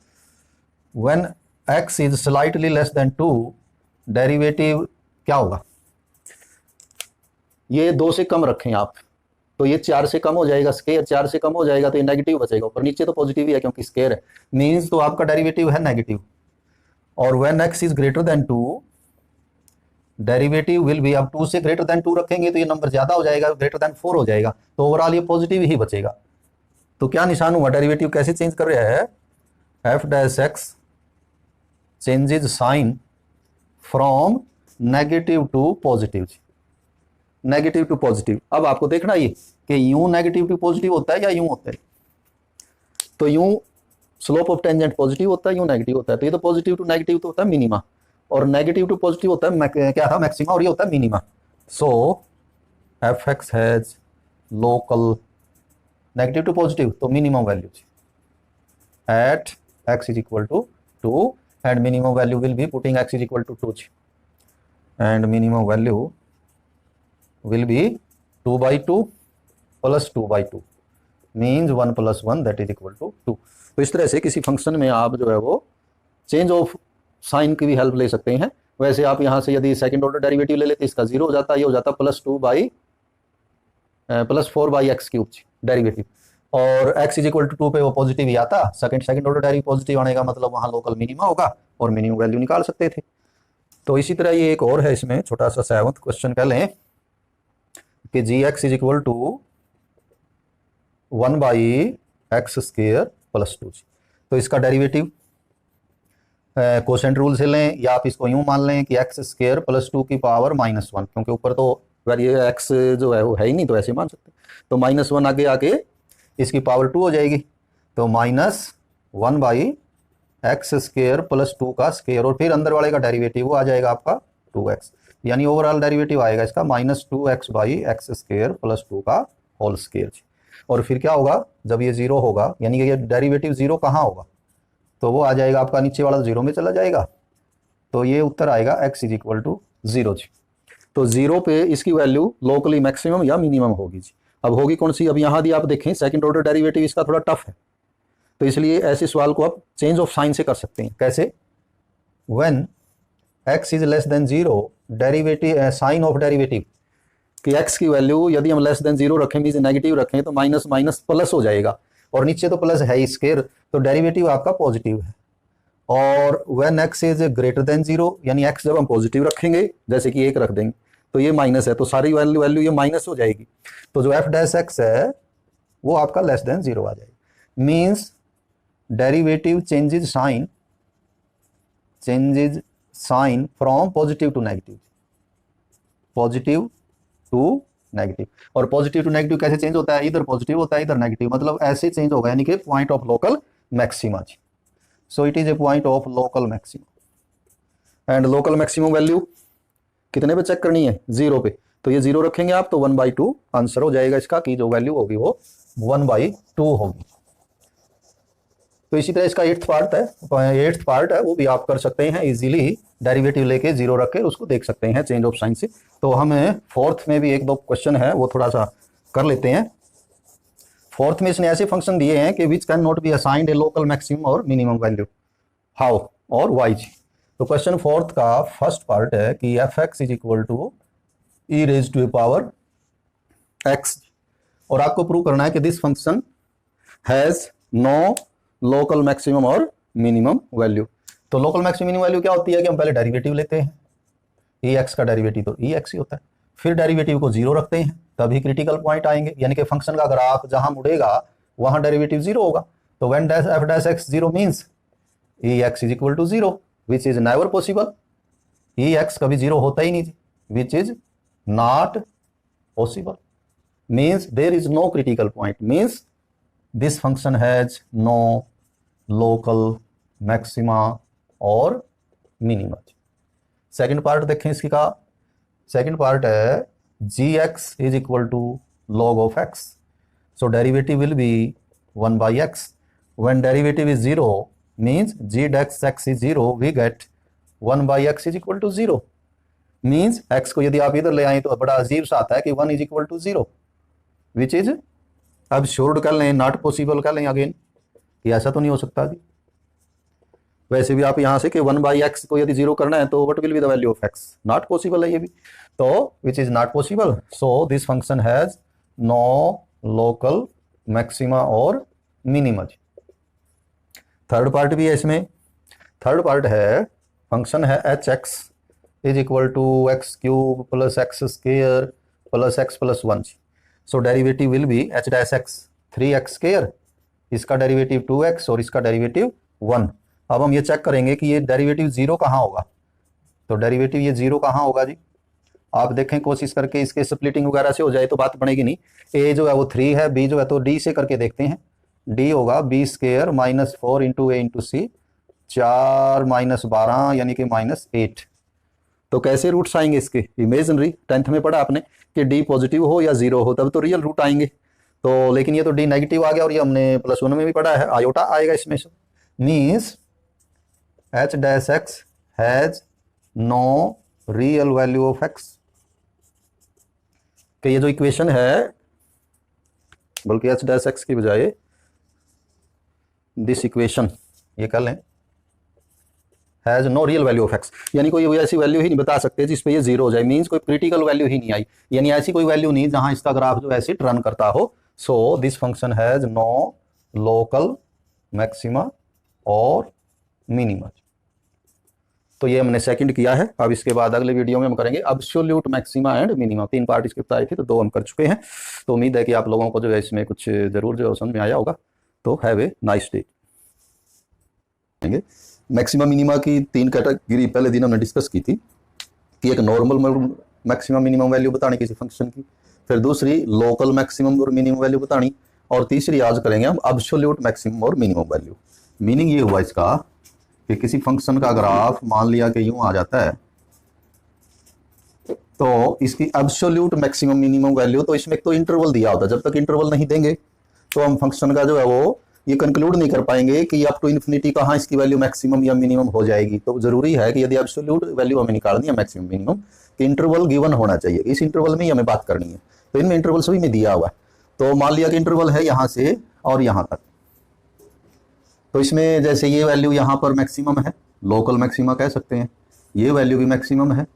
When x is slightly less than 2, derivative क्या होगा? ये 2 से कम रखें आप, तो ये 4 से कम हो जाएगा, स्क्वायर 4 से कम हो जाएगा तो ये नेगेटिव बचेगा, ऊपर नीचे तो पॉजिटिव ही है क्योंकि स्क्वायर है, मीन्स तो आपका डेरिवेटिव है नेगेटिव. और when x is greater then 2, derivative will B, अब 2 से ग्रेटर देन 2 रखेंगे तो ये नंबर ज्यादा हो जाएगा, ग्रेटर देन 4 हो जाएगा, तो ओवरऑल ये पॉजिटिव ही बचेगा. तो क्या निशान हुआ? डेरिवेटिव कैसे चेंज कर रहा है? f dash x changes sign from negative to positive. Negative to positive. अब आपको देखना ये कि यूं नेगेटिव टू पॉजिटिव होता है या यूं होता है। तो यूं स्लोप ऑफ टेंजेंट पॉजिटिव होता है, यूं नेगेटिव होता है। तो ये तो पॉजिटिव टू नेगेटिव तो होता है मिनिमा, और नेगेटिव टू पॉजिटिव होता है क्या था, मैक्सिमा, और ये होता है minima. So F x has local negative to positive तो minimum value at x is equal to 2 and minimum value will be putting x is equal to 2 and minimum value will be 2 by 2 plus 2 by 2 means 1 plus 1 that is equal to 2। तो इस तरह से किसी function में आप जो है वो चेंज ऑफ साइन की भी हेल्प ले सकते हैं। वैसे आप यहाँ से यदि सेकंड ऑर्डर डेरिवेटिव ले लेते इसका 0 हो जाता, ये हो जाता plus 4 by x cube derivative, और x इज इक्वल टू 2 पे वो पॉजिटिव ही आता। सेकंड ऑर्डर डेरिवेटिव पॉजिटिव आने का मतलब वहाँ लोकल मिनिमा होगा और मिनिमम वैल्यू निकाल सकते थे। तो इसी तरह ये एक और है, इसमें छोटा सा 7th क्वेश्चन कह लें कि G X is equal to 1 by X square plus 2। तो इसका डेरिवेटिव कोसेंट रूल से लें या आप इसको यूं मान लें कि एक्स स्क्वायर प्लस 2 की पावर -1, क्योंकि ऊपर तो एक्स जो है वो है ही नहीं, तो ऐसे मान सकते। तो -1 आगे आके इसकी पावर 2 हो जाएगी, तो -1 बाई एक्स स्क्वायर प्लस 2 का स्क्वायर, और फिर अंदर वाले का डेरिवेटिव वो आ जाएगा आपका 2x, यानी ओवरऑल डेरिवेटिव आएगा इसका -2x by X square plus 2 का होल स्क्वायर। और फिर क्या होगा जब ये 0 होगा, यानी कि ये डेरिवेटिव 0 कहाँ होगा, तो वो आ जाएगा आपका नीचे वाला 0 में चला जाएगा, तो ये उत्तर आएगा x इज इक्वल टू 0 जी। तो 0 पे इसकी वैल्यू लोकली मैक्सिमम या मिनिमम होगी जी। अब होगी कौन सी, अब यहाँ भी आप देखें सेकंड ऑर्डर डेरिवेटिव इसका थोड़ा टफ है, तो इसलिए ऐसे सवाल को आप चेंज ऑफ साइन से कर सकते हैं। कैसे, when x is less than 0 derivative sign of derivative कि x की वैल्यू यदि हम लेस देन 0 रखें, मींस नेगेटिव रखें, तो माइनस माइनस प्लस हो जाएगा, और नीचे तो प्लस है ही स्क्वायर, तो डेरिवेटिव आपका पॉजिटिव है। और when x is greater than 0, यानी x जब हम पॉजिटिव रखेंगे, जैसे कि 1 रख देंगे, तो ये माइनस है, तो सारी वैल्यू ये माइनस हो जाएगी, तो जो f डैश x है वो आपका लेस देन 0 आ जाएगा। Means derivative changes sign from positive to negative, positive to negative. और पॉजिटिव टू नेगेटिव कैसे चेंज होता है, इधर पॉजिटिव होता है इधर नेगेटिव, मतलब ऐसे चेंज होगा, यानी कि point of local maxima. So it is a point of local maxima, and local maximum value कितने पे चेक करनी है, 0 पे, तो ये 0 रखेंगे आप तो 1/2 आंसर हो जाएगा इसका, कि जो वैल्यू होगी वो 1/2 होगी। तो इसी तरह इसका 8th पार्ट है वो भी आप कर सकते हैं इजीली, डेरिवेटिव लेके 0 रख के उसको देख सकते हैं चेंज ऑफ साइन से। तो हमें 4th में भी 1-2 क्वेश्चन है वो थोड़ा सा कर लेते हैं। 4th में इसने ऐसे फंक्शन दिए हैं कि which can not be assigned a local maximum और मिनिमम वैल्यू, हाउ और वाई जी। तो क्वेश्चन 4th का फर्स्ट पार्ट है कि f x is equal to e raise to a power x, और आपको प्रूव करना है कि this function has no local maximum और मिनिमम वैल्यू। तो लोकल मैक्सिमम मिनिमम वैल्यू क्या होती है कि हम पहले डेरिवेटिव लेते हैं, ई एक्स का डेरिवेटिव तो ई एक्स ही होता है, फिर डेरिवेटिव को 0 रखते हैं, तभी क्रिटिकल पॉइंट आएंगे, यानी कि फंक्शन का ग्राफ जहां मुड़ेगा वहां डेरिवेटिव 0 होगा। तो when F dash X 0 means E X is equal to 0, which is never possible. E X कभी 0 होता ही नहीं, which is not possible, means there is no critical point, means this function has no local maxima और minima. Second part देखें इसका, second part है G X is equal to log of X, so derivative will be 1/x, when derivative is 0 means g dash x is 0, we get 1/x is equal to 0, means x को यदि आप इधर ले आए तो बड़ा अजीब सा आता है कि 1 is equal to 0, which is अब श्योर्ड कर लें, नॉट पॉसिबल कर लें अगेन कि ऐसा तो नहीं हो सकता जी। वैसे भी आप यहां से कि 1/x को यदि 0 करना है तो what will be the value of x, not possible है ये भी, तो which is not possible, so this function has no local maxima और मिनिमा। थर्ड पार्ट भी है इसमें, थर्ड पार्ट है फंक्शन है h x is equal to x cube plus x square plus x plus 1, so derivative will be h dash x 3x square, इसका derivative 2x और इसका derivative 1। अब हम ये चेक करेंगे कि ये डेरिवेटिव 0 कहाँ होगा, तो डेरिवेटिव ये 0 कहाँ होगा जी, आप देखें कोशिश करके इसके स्प्लिटिंग वगैरह से हो जाए तो बात बनेगी नहीं। ए जो है वो 3 है, बी जो है तो डी से करके देखते हैं। डी होगा बी स्क्र माइनस 4 इंटू ए इंटू सी, 4 माइनस 12 यानी कि माइनस 8। तो कैसे रूट्स आएंगे इसके? इमेजिनरी, 10th में पढ़ा आपने कि डी पॉजिटिव हो या जीरो हो तब तो रियल रूट आएंगे। तो लेकिन ये तो डी नेगेटिव आ गया, और ये हमने +1 में भी पढ़ा है, आयोटा आएगा इसमें से। Means h dash x has no real value of x. कि ये जो इक्वेशन है, बल्कि एच डैश एक्स की बजाय दिस इक्वेशन ये कर लें, has no real value of x, यानी कोई ऐसी वैल्यू ही नहीं बता सकते जिस पे ये जीरो हो जाए। मीन्स कोई क्रिटिकल वैल्यू ही नहीं आई, यानी ऐसी कोई वैल्यू नहीं जहां इसका ग्राफ जो ऐसे रन करता हो। So this function has no local maxima और मिनिमा। तो ये हमने सेकंड किया है। अब इसके बाद अगले वीडियो में हम करेंगे absolute maxima and minima. 3 part इसके बताए थे, तो 2 हम कर चुके हैं। तो उम्मीद है कि आप लोगों को जो है इसमें कुछ जरूर जो समझ में आया होगा। तो have a nice day. Maxima minima की 3 कैटेगरी पहले दिन हमने डिस्कस की थी कि एक नॉर्मल मैक्सिमम मिनिमम वैल्यू बतानी किसी फंक्शन की, फिर दूसरी लोकल मैक्सिमम और मिनिमम वैल्यू बतानी, और तीसरी आज करेंगे हम एब्सोल्यूट मैक्सिमम और मिनिमम वैल्यू। मीनिंग ये हुआ इसका कि किसी फंक्शन का ग्राफ मान लिया कि यूं आ जाता है, तो इसकी एब्सोल्यूट मैक्सिमम मिनिमम वैल्यू, तो इसमें तो इंटरवल दिया होता है, जब तक इंटरवल नहीं देंगे तो हम फंक्शन का जो है वो ये कंक्लूड नहीं कर पाएंगे कि अप टू इन्फिनिटी कहाँ इसकी वैल्यू मैक्सिमम या मिनिमम हो जाएगी। तो जरूरी है कि यदि एब्सोल्यूट वैल्यू हमें निकालनी है मैक्सिमम मिनिमम, कि इंटरवल गिवन होना चाहिए, इस इंटरवल में ही हमें बात करनी है। तो इनमें इंटरवल सभी में दिया हुआ है। तो मान लिया कि इंटरवल है यहाँ से और यहाँ तक, तो इसमें जैसे ये वैल्यू यहाँ पर मैक्सिमम है, लोकल मैक्सिमा कह सकते हैं, ये वैल्यू भी मैक्सिमम है,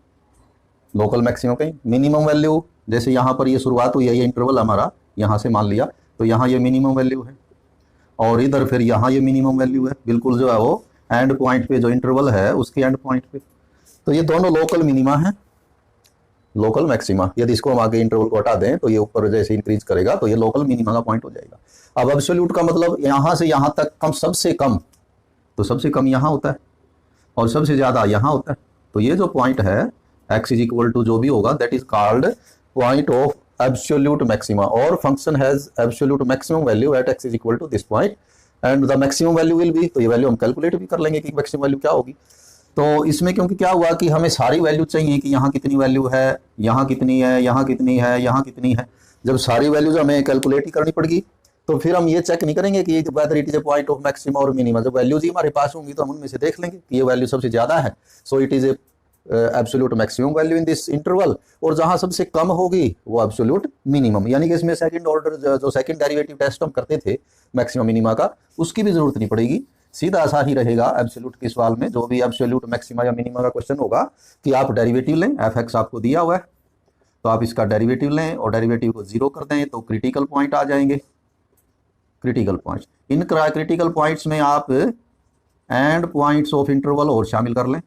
लोकल मैक्सिमम कहीं। मिनिमम वैल्यू जैसे यहाँ पर ये शुरुआत हुई है, ये इंटरवल हमारा यहाँ से मान लिया, तो यहाँ ये मिनिमम वैल्यू है, और इधर फिर यहाँ ये मिनिमम वैल्यू है, बिल्कुल जो है वो एंड पॉइंट पे जो इंटरवल है उसके एंड पॉइंट पे। तो ये दोनों लोकल मिनिमा है, लोकल मैक्सिमा। यदि इसको हम आगे इंटरवल को हटा दें तो ये ऊपर जैसे इंक्रीज करेगा तो ये लोकल मिनिमा का पॉइंट हो जाएगा। अब एब्सोल्यूट का मतलब यहाँ से यहाँ तक कम, सबसे कम, तो सबसे कम यहाँ होता है और सबसे ज्यादा यहाँ होता है। तो ये जो पॉइंट है x इज इक्वल टू जो भी होगा that is called point of absolute maxima, और function has absolute maximum value at x is equal to this point and the maximum value will be, तो ये वैल्यू हम calculate भी कर लेंगे कि मैक्सिमम वैल्यू क्या होगी। तो इसमें क्योंकि क्या हुआ कि हमें सारी वैल्यू चाहिए कि यहाँ कितनी वैल्यू है, यहाँ कितनी है, यहाँ कितनी है, यहाँ कितनी है। जब सारी वैल्यूज हमें कैलकुलेट ही करनी पड़ेगी तो फिर हम ये चेक नहीं करेंगे कि whether it is a point of maxima और मिनिमा। जब वैल्यूज ही हमारे पास होंगी तो हम उनमें से देख लेंगे कि ये वैल्यू सबसे ज्यादा है, so it is a absolute maximum value in this interval, और जहां सबसे कम होगी वो एब्सोल्यूट मिनिमम। यानी कि इसमें सेकंड ऑर्डर जो सेकंड डेरिवेटिव टेस्ट हम करते थे मैक्सिमम मिनिमा का, उसकी भी जरूरत नहीं पड़ेगी, सीधा सा ही रहेगा एब्सोल्यूट के सवाल में। जो भी एब्सोल्यूट मैक्सिमा या मिनिमा का क्वेश्चन होगा कि आप डेरिवेटिव लें, एफ एक्स आपको दिया हुआ है तो आप इसका डेरिवेटिव लें और डेरिवेटिव को 0 कर दें तो क्रिटिकल पॉइंट आ जाएंगे। Critical points, in critical points में आप एंड पॉइंट्स ऑफ इंटरवल और शामिल कर लें,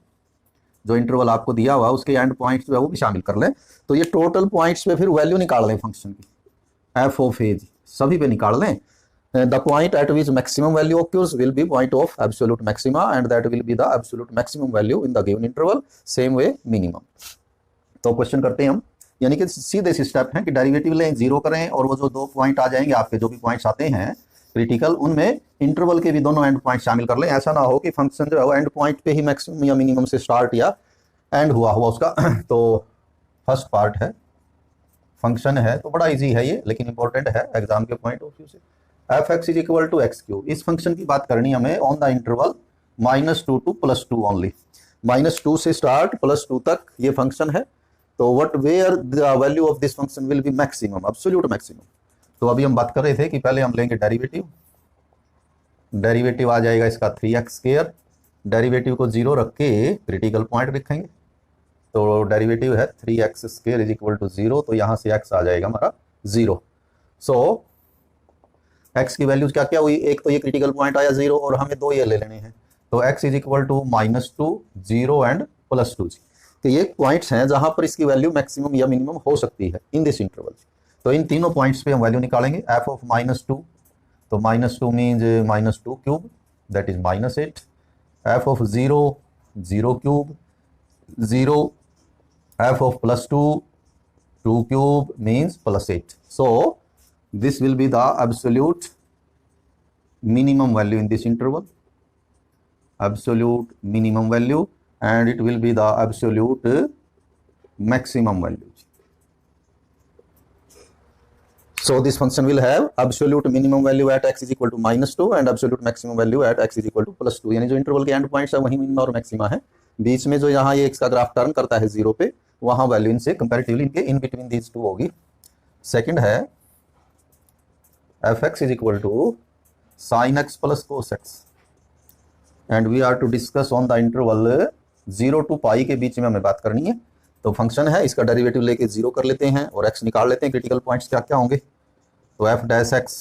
जो इंटरवल आपको दिया हुआ उसके एंड पॉइंट्स जो है वो भी शामिल कर लें। तो ये टोटल पॉइंट्स पे फिर वैल्यू निकाल लें फंक्शन की, एफ ऑफ ए सभी पे निकाल लें। The point at which maximum value occurs will be point of absolute maxima and that will be the absolute maximum value in the given interval, same way minimum. तो question करते हैं हम, यानी कि सीधे से स्टेप है कि डेरिवेटिव लें, 0 करें, और वो जो 2 पॉइंट आ जाएंगे आपके, जो भी पॉइंट्स आते हैं क्रिटिकल, उनमें इंटरवल के भी दोनों एंड पॉइंट शामिल कर लें। ऐसा ना हो कि फंक्शन जो है वो एंड पॉइंट पे ही मैक्सिमम या मिनिमम से स्टार्ट या एंड हुआ उसका। तो फर्स्ट पार्ट है, फंक्शन है, तो बड़ा इजी है ये, लेकिन इंपॉर्टेंट है एग्जाम के पॉइंट ऑफ व्यू से। F x is equal to x cube, इस फंक्शन की बात करनी हमें on the interval -2 to +2 only, -2 से स्टार्ट +2 तक ये फंक्शन है। तो what where the value of this function will be maximum, absolute maximum. तो अभी हम बात कर रहे थे कि पहले हम लेंगे डेरिवेटिव, डेरिवेटिव आ जाएगा इसका 3x², डेरिवेटिव को 0 रख के क्रिटिकल पॉइंट लिखेंगे। तो डेरिवेटिव है 3x² इज इक्वल टू 0, तो यहाँ से x आ जाएगा हमारा 0। सो x की वैल्यूज क्या क्या हुई, एक तो ये क्रिटिकल पॉइंट आया 0 और हमें 2 ये ले लेने हैं, तो x is equal to -2, 0 and +2। तो ये पॉइंट्स हैं जहां पर इसकी वैल्यू मैक्सिमम या मिनिमम हो सकती है इन दिस इंटरवल। तो इन तीनों पॉइंट्स पे हम वैल्यू निकालेंगे। एफ ऑफ -2, तो -2 means -2 cube that is -8। F of 0, 0 cube, 0 f of plus 2, 2 cube means plus 8. So this will be the absolute minimum value in this interval, absolute minimum value, and it will be the absolute maximum value. So this function will have absolute minimum value at x is equal to -2 and absolute maximum value at x is equal to +2. यानी जो interval के and points है वही minima और maxima है, बीच में जो यहाँ ये x का ग्राफ टर्न करता है 0 पे, वहाँ वैल्यू इनसे कंपैरेटिवली इनके इन बिटवीन दीज टू होगी. सेकंड है fx is equal to sin x plus cos x, and we are to discuss on the interval 0 to पाई के बीच में हमें बात करनी है. तो फंक्शन है, इसका डेरिवेटिव लेके 0 कर लेते हैं और x निकाल लेते हैं. क्रिटिकल पॉइंट्स क्या क्या होंगे? तो f dash x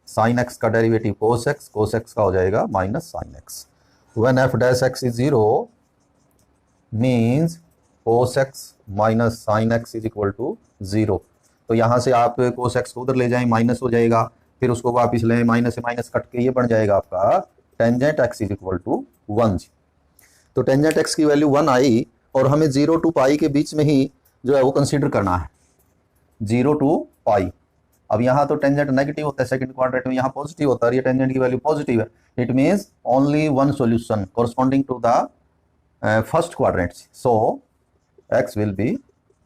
sin x का डेरिवेटिव cos x का हो जाएगा minus sin x. When f dash x is 0 means cos x minus sin x is equal to 0. तो यहाँ से आप cos x को उधर ले जाएं, माइनस हो जाएगा, फिर उसको वापस लें, माइनस से माइनस कट के ये बन जाएगा आपका tangent x is equal to 1. तो टेंजेंट x की वैल्यू 1 आई और हमें 0 टू पाई के बीच में ही जो है वो कंसीडर करना है, 0 टू पाई. अब यहाँ तो टेंजेंट नेगेटिव होता है, सेकंड क्वाड्रेंट में यहाँ पॉजिटिव होता है, ये टेंजेंट की वैल्यू पॉजिटिव है. It means only one solution corresponding to the first quadrant. So x will be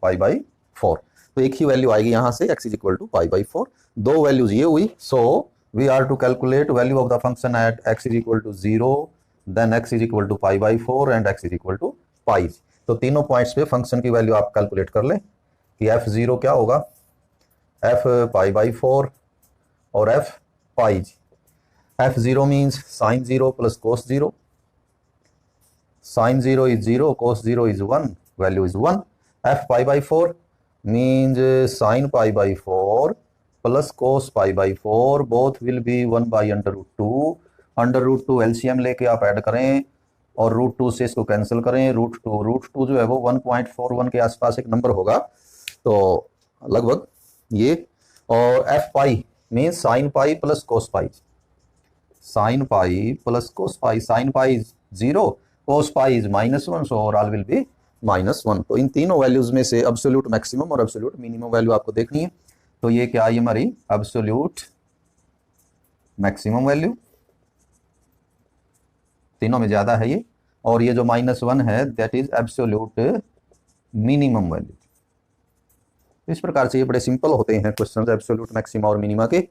π/4. तो एक ही वैल्यू आएगी यहाँ से, x इज इक्वल टू π/4. दो वैल्यूज ये हुई. So we are to calculate value of the function at x is equal to 0, then x is equal to π/4 and x is equal to pi. तो तीनों points पे function की value आप calculate कर लें कि f0 क्या होगा, f π/4 और f pi. f0 means sin 0 plus cos 0. sin 0 is 0, cos 0 is 1, value is 1. f π/4 means sin π/4 plus cos π/4, both will be 1 by √2. √2 LCM लेके आप ऐड करें और √2 से इसको कैंसिल करें. √2 जो है वो 1.41 के आसपास एक नंबर होगा, तो लगभग ये. और f pi means sine pi plus cos pi, sine pi plus cos pi. Sine pi is 0, cos pi is -1, so overall will be -1. तो इन तीनों वैल्यूज में से एब्सोल्यूट मैक्सिमम और एब्सोल्यूट मिनिमम वैल्यू आपको देखनी है. तो ये क्या आई हमारी एब्सोल्यूट मैक्सिमम वैल्यू, तीनों में ज्यादा है ये, और ये जो -1 है that is absolute minimum value. इस प्रकार से ये बड़े सिंपल होते हैं क्वेश्चंस एब्सोल्यूट मैक्सिमा और मिनिमा के.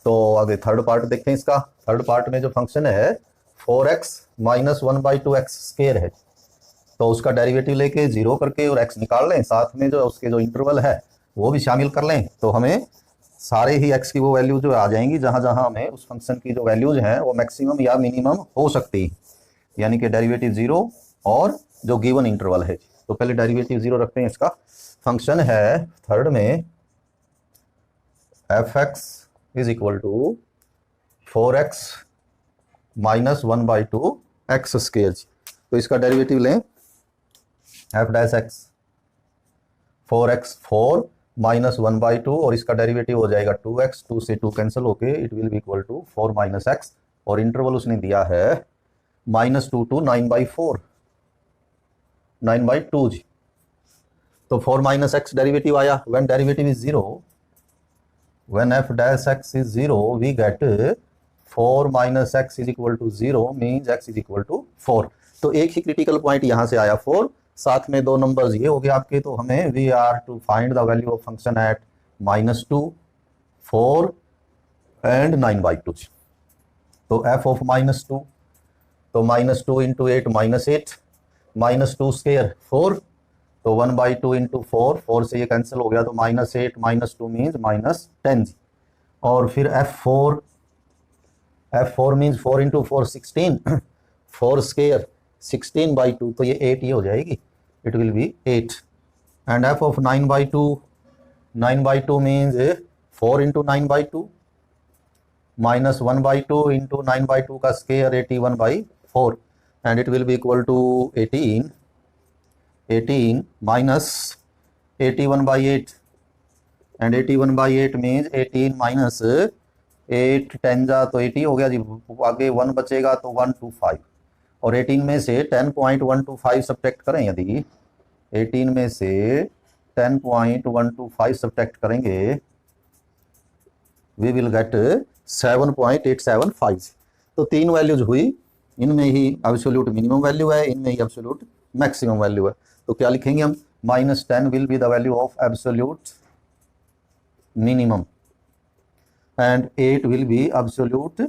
तो आगे थर्ड पार्ट देखते हैं इसका. थर्ड पार्ट में जो फंक्शन है 4x माइनस 1/2x स्क्वायर है, तो उसका डेरिवेटिव लेके 0 करके और x निकाल लें, साथ में जो उसके जो इंटरवल है वो भी शामिल कर लें, तो हमें सारे ही x की वो वैल्यू जो आ जाएंगी जहां जहां हमें उस फंक्शन की जो वैल्यूज हैं वो मैक्सिमम या मिनिमम हो सकती है, यानी कि डेरिवेटिव 0 और जो गिवन इंटरवल है. तो पहले डेरिवेटिव 0 रखते हैं. इसका फंक्शन है थर्ड में f(x) is equal to 4x minus 1/2x square. तो इसका डेरिवेटिव लें, f dash x 4x 4 minus 1/2 और इसका डेरिवेटिव हो जाएगा 2x, 2 से 2 कैंसिल होके it will be equal to 4 minus x, और इंटरवल उसने दिया है -2 to 9/4, 9/2 जी. तो 4 माइनस x डेरिवेटिव आया. When derivative is 0, when f dash x is 0 we get 4 minus x is equal to 0 means x is equal to 4. तो एक ही critical point यहाँ से आया 4, साथ में दो नंबर्स ये हो गए आपके. तो हमें we are to find the value of function at -2, 4 and 9/2. तो f ऑफ -2, तो -2 इंटू 8 -8, -2 स्क्वायर 4, तो 1/2 इंटू 4, 4 से ये कैंसिल हो गया, तो -8 -2 मीन्स -10. और फिर f4 मीन्स 4 इंटू 4 16, 4 स्क्वायर 16/2, तो ये 8 ये हो जाएगी, it will be 8. And f of 9/2 means 4 into 9/2 minus 1/2 into 9/2 का square 81/4, and it will be equal to 18 minus 81/8, and 81/8 means 18 minus 8 10 जा तो 80 हो गया जी. आगे 1 बचेगा तो 1 2 5, और 18 में से 10.125 सब्ट्रैक्ट करें, यदि 18 में से 10.125 सब्ट्रैक्ट करेंगे, वी विल गेट 7.875। तो तीन वैल्यूज हुई, इनमें ही एब्सोल्यूट मिनिमम वैल्यू है, इनमें ही एब्सोल्यूट मैक्सिमम वैल्यू है। तो क्या लिखेंगे हम, -10 will be the value of absolute minimum and 8 will be absolute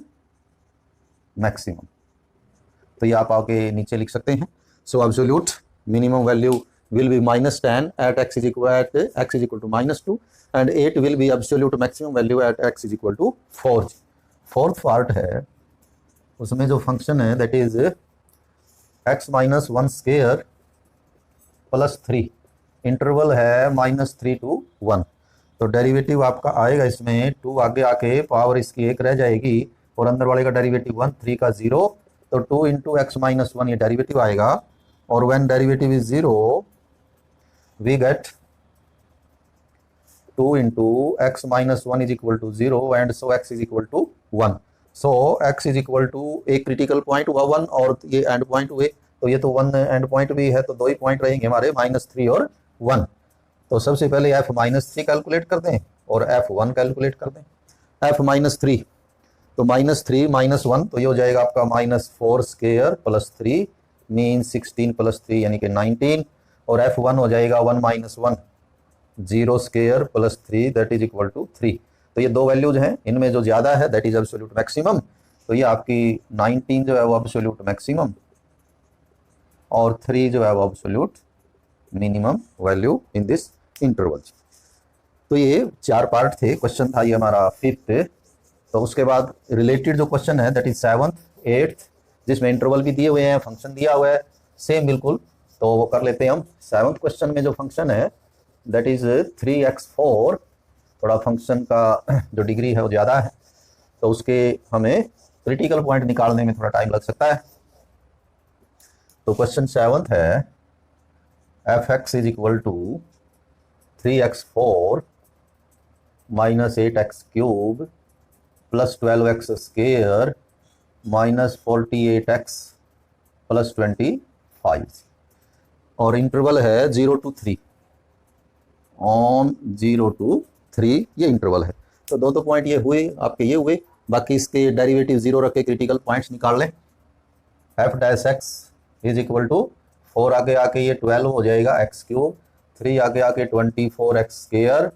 maximum. तो ये आप आगे नीचे लिख सकते हैं। सो absolute minimum value will be -10 at x is equal to -2 and 8 will be absolute maximum value at x is equal to 4। Fourth part है, उसमें जो फंक्शन है that is x - 1 square plus 3, interval है -3 to 1। तो डेरिवेटिव आपका आएगा इसमें 2 आगे आके पावर इसकी 1 रह जाएगी और अंदर वाले का डेरिवेटिव 1, 3 का 0, तो 2 × x - 1 ये डेरिवेटिव आएगा। और when derivative is 0 we get 2 × x - 1 is equal to 0 and so x is equal to 1। so x is equal to एक क्रिटिकल पॉइंट हुआ 1 और ये एंड पॉइंट हुए, तो ये तो 1 एंड पॉइंट भी है, तो दो ही पॉइंट रहेंगे हमारे -3 और 1। तो सबसे पहले f -3 कैलकुलेट कर दें और f1 कैलकुलेट कर दें। f -3 तो -3 - 1 तो ये हो जाएगा आपका -4 स्क्वायर प्लस 3 मीन 16 प्लस 3 यानी कि 19, और f1 हो जाएगा 1 - 1 0 square plus 3 that is equal to 3। तो ये दो वैल्यूज हैं, इनमें जो ज़्यादा है दैट इज एब्सोल्यूट मैक्सिमम। तो ये आपकी 19 जो है वो एब्सोल्यूट मैक्सिमम और 3 जो है वो absolute minimum value in this interval. तो ये 4 पार्ट थे, क्वेश्चन था ये हमारा 5th। तो उसके बाद रिलेटेड जो क्वेश्चन है दैट इज 7th, 8th, जिसमें इंटरवल भी दिए हुए हैं, फंक्शन दिया हुआ है सेम बिल्कुल। तो वो कर लेते हैं हम। 7th क्वेश्चन में जो फंक्शन है दैट इज 3x4, थोड़ा फंक्शन का जो डिग्री है वो ज़्यादा है, तो उसके हमें क्रिटिकल पॉइंट निकालने में थोड़ा टाइम लग सकता है। तो क्वेश्चन 7th है f(x) is equal to 3x4 - 8x³ plus 12x square minus 48x plus 25, और इंटरवल है 0 to 3, ऑन 0 to 3 ये इंटरवल है। तो दो पॉइंट ये हुए आपके, ये हुए, बाकी इसके डेरिवेटिव 0 रख के क्रिटिकल पॉइंट्स निकाल लें। f(x) इज इक्वल टू 4 आगे आके ये 12 हो जाएगा x³, 3 आगे आके 24x square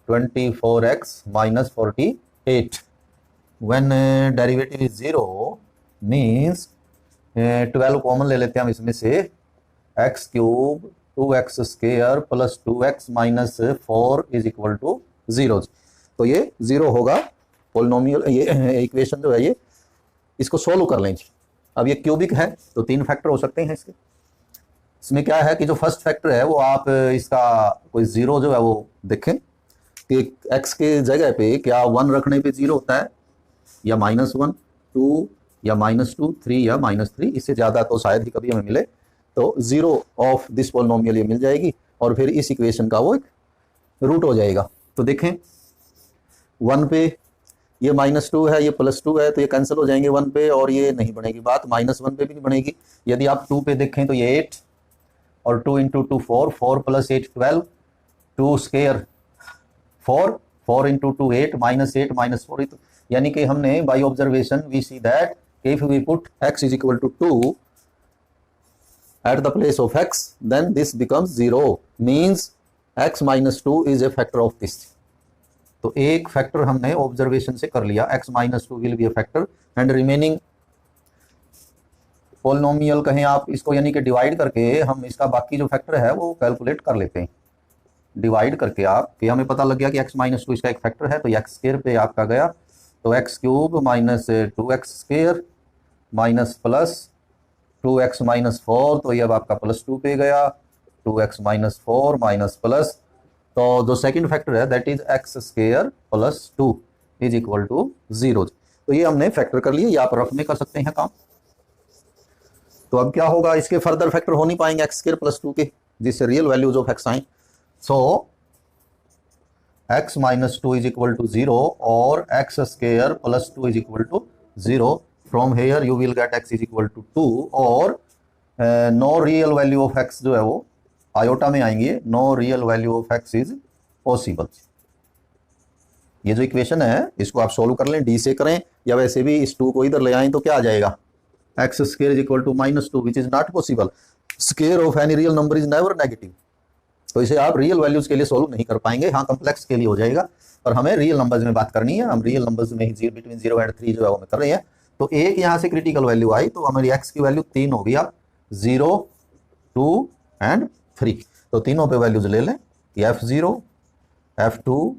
24x minus 48। When derivative is 0 means 12 common ले लेते हैं हम इसमें से, x³ 2x square plus 2x minus 4 is equal to 0। तो ये 0 होगा पोलिनोमियल, ये इक्वेशन जो है ये, इसको सोल्व कर लें। अब ये क्यूबिक है तो 3 फैक्टर हो सकते हैं इसके। इसमें क्या है कि जो फर्स्ट फैक्टर है वो आप इसका कोई 0 जो है वो देखें कि x के जगह पे क्या 1 रखने पे 0 होता है, या -1, 2 या -2, 3 या -3, इससे ज़्यादा तो शायद ही कभी हमें मिले। तो 0 ऑफ दिस पोलिनोमियल ये मिल जाएगी और फिर इस इक्वेशन का वो एक रूट हो जाएगा। तो देखें 1 पे ये -2 है, ये +2 है, तो ये कैंसिल हो जाएंगे 1 पे, और ये नहीं बनेगी बात, -1 पे भी नहीं बनेगी। यदि आप 2 पे देखें तो ये 8 और 2 × 2 4, 4 + 8 12, 2 स्क्वायर 4, 4 × 2 8, -8 -4। यानी कि हमने by observation we see that if we put x is equal to 2 at the place of x, then this becomes 0, means x - 2 is a factor of this। तो एक फैक्टर हमने ऑब्जर्वेशन से कर लिया, x - 2 will be a factor and remaining polynomial कहें आप इसको, यानी कि डिवाइड करके हम इसका बाकी जो फैक्टर है वो कैलकुलेट कर लेते हैं। डिवाइड करके आप कि हमें पता लग गया कि x - 2 इसका एक फैक्टर है, तो x² पे आपका गया, तो x³ minus 2x square minus plus 2x - 4, तो ये अब आपका +2 पे गया, 2x - 4 माइनस प्लस, तो जो सेकंड फैक्टर है that is x² + 2 is equal to 0। तो ये हमने फैक्टर कर लिए, ये आप रफ में कर सकते हैं काम। तो अब क्या होगा, इसके फर्दर फैक्टर हो नहीं पाएंगे x² + 2 के, जिससे रियल वैल्यूज ऑफ x आए। So x - 2 is equal to 0 और x² + 2 is equal to 0 from here you will get x is equal to 2 और no real value of x जो है वो आयोटा में आएंगे, no real value of x is possible. ये जो equation है इसको आप सोल्व कर लें, डी से करें या वैसे भी इस 2 को इधर ले आएं तो क्या आ जाएगा, x square is equal to -2 which is not possible. Square of any real number is never negative, तो इसे आप रियल वैल्यूज के लिए सोल्व नहीं कर पाएंगे, हाँ कॉम्प्लेक्स के लिए हो जाएगा, पर हमें रियल नंबर्स में बात करनी है, हम रियल नंबर्स में ही बिटवीन 0 एंड 3 जो है वो कर रहे हैं। तो एक यहाँ से क्रिटिकल वैल्यू आई तो हमारी x की वैल्यू 3 होगी, अब 0, 2 एंड 3, तो तीनों पे वैल्यूज ले लें, f0, f2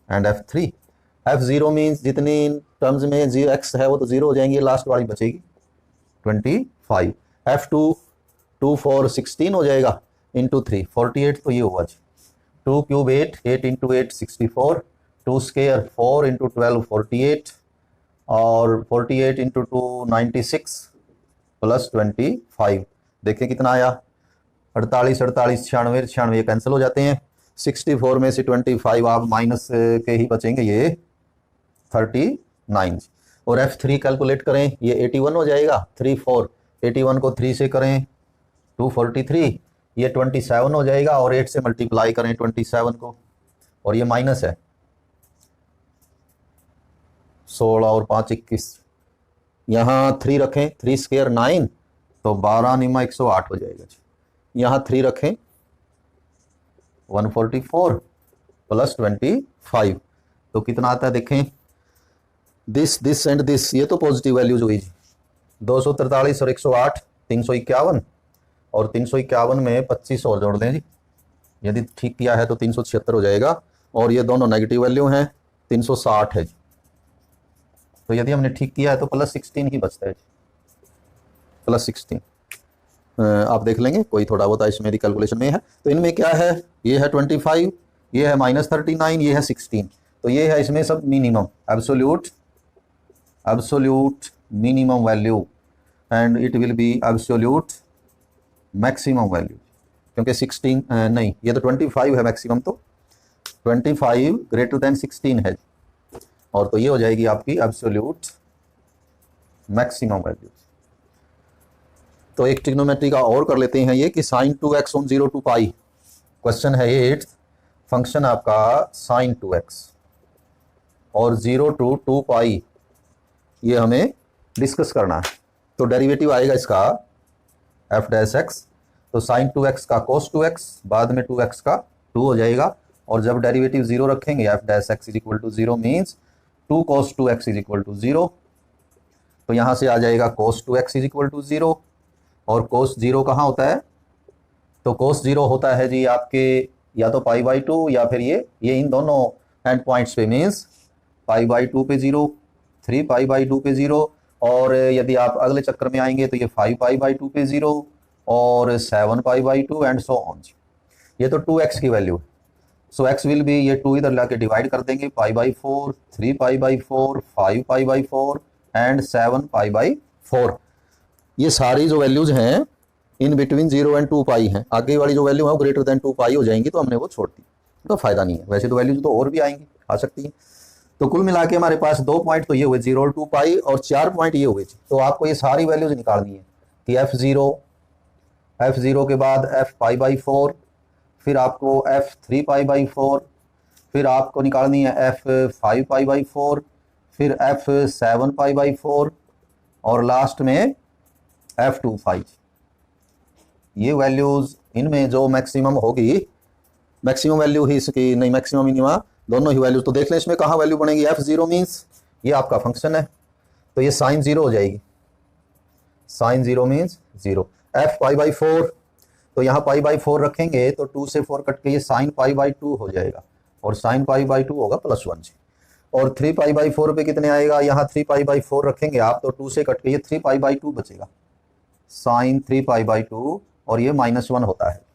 and f3। f0 means जितनी टर्म्स में x है वो तो 0 हो जाएंगी, लास्ट वाली बचेगी 25। f2 2 4 16 हो जाएगा, इंटू 3 48, तो ये हुआ 2 क्यूब 8, 8 इंटू 8 64, 2 स्क्वायर 4 इंटू 12 48 और 48 इंटू 2 96 प्लस 25, देखिए कितना आया 48 48 96 96 कैंसिल हो जाते हैं, 64 में से 25 आप माइनस के ही बचेंगे, ये 39। और f3 कैलकुलेट करें, ये 81 हो जाएगा, 3 4 81 को 3 से करें 243, ये 27 हो जाएगा और 8 से मल्टीप्लाई करें 27 को, और ये माइनस है 16 और 5 21, यहाँ 3 रखें, 3 स्क्वायर 9, तो 12 निमा 108 हो जाएगा। यहाँ 3 रखें 144 प्लस 25, तो कितना आता है देखें, दिस एंड दिस, ये तो पॉजिटिव वैल्यूज हुई जी, 243 और 108 351, और 351 में 25 और जोड़ दें जी, यदि ठीक किया है तो 376 हो जाएगा, और ये दोनों नेगेटिव वैल्यू हैं, 360 है जी, तो यदि हमने ठीक किया है तो प्लस 16 ही बचता है जी, प्लस 16 आप देख लेंगे, कोई थोड़ा बहुत इसमें मेरी कैलकुलेशन में है। तो इनमें क्या है, ये है 25, ये है -39, ये है 16, तो ये है इसमें सब minimum absolute minimum value and it will B absolute maximum value, क्योंकि 16 नहीं, ये तो 25 है मैक्सिमम, तो 25 ग्रेटर देन 16 है, और तो ये हो जाएगी आपकी एब्सोल्यूट मैक्सिमम वैल्यू। तो एक ट्रिग्नोमेट्री का और कर लेते हैं ये कि sin 2x on 0 to pi, question है ये 8th, फंक्शन आपका sin 2x और 0 to 2 पाई, ये हमें डिस्कस करना है। तो डेरिवेटिव आएगा इसका f डैश x, तो sin 2x का cos 2x, बाद में 2x का 2 हो जाएगा, और जब डेरिवेटिव 0 रखेंगे f dash x is equal to 0 means 2 cos 2x is equal to 0, तो यहाँ से आ जाएगा cos 2x is equal to 0, और cos 0 कहाँ होता है, तो cos 0 होता है जी आपके या तो π/2 या फिर ये इन दोनों एंड पॉइंट्स पे मीन्स π/2 पे 0, 3π/2 पे 0, और यदि आप अगले चक्कर में आएंगे तो ये 5π/2 पे 0 और 7π/2 एंड सो ऑन। ये तो 2x की वैल्यू है, सो x विल बी, ये 2 इधर लाके डिवाइड कर देंगे, π/4, 3π/4, 5π/4 एंड 7π/4। ये सारी जो वैल्यूज हैं इन बिटवीन 0 एंड 2 पाई हैं, आगे वाली जो वैल्यू है वो ग्रेटर देन 2 पाई हो जाएंगी, तो हमने वो छोड़ दी, तो फायदा नहीं है। वैसे तो वैल्यूज तो और भी आएंगी, आ सकती हैं। तो कुल मिला के हमारे पास 2 पॉइंट तो ये हुए 0 और 2 पाई, और 4 पॉइंट ये हुए। तो आपको ये सारी वैल्यूज निकालनी है कि f0 के बाद f π/4, फिर आपको f 3π/4, फिर आपको निकालनी है f 5π/4, फिर f 7π/4 और लास्ट में f25। ये वैल्यूज इनमें जो मैक्सिमम होगी, मैक्सिमम वैल्यू ही इसकी नहीं, मैक्सिमम मिनिमा दोनों ही वैल्यूज, तो देख लें इसमें कहाँ वैल्यू बनेगी, f0 मीन्स ये आपका फंक्शन है, तो ये sin 0 हो जाएगी, sin 0 मीन्स 0, f π/4, तो यहाँ π/4 रखेंगे तो 2 से 4 कट के ये sin π/2 हो जाएगा, और sin π/2 होगा +1, और 3π/4 पे कितने आएगा, यहाँ 3π/4 रखेंगे आप तो 2 से कट के ये 3π/2 बचेगा, sin 3π/2, और ये -1 होता है।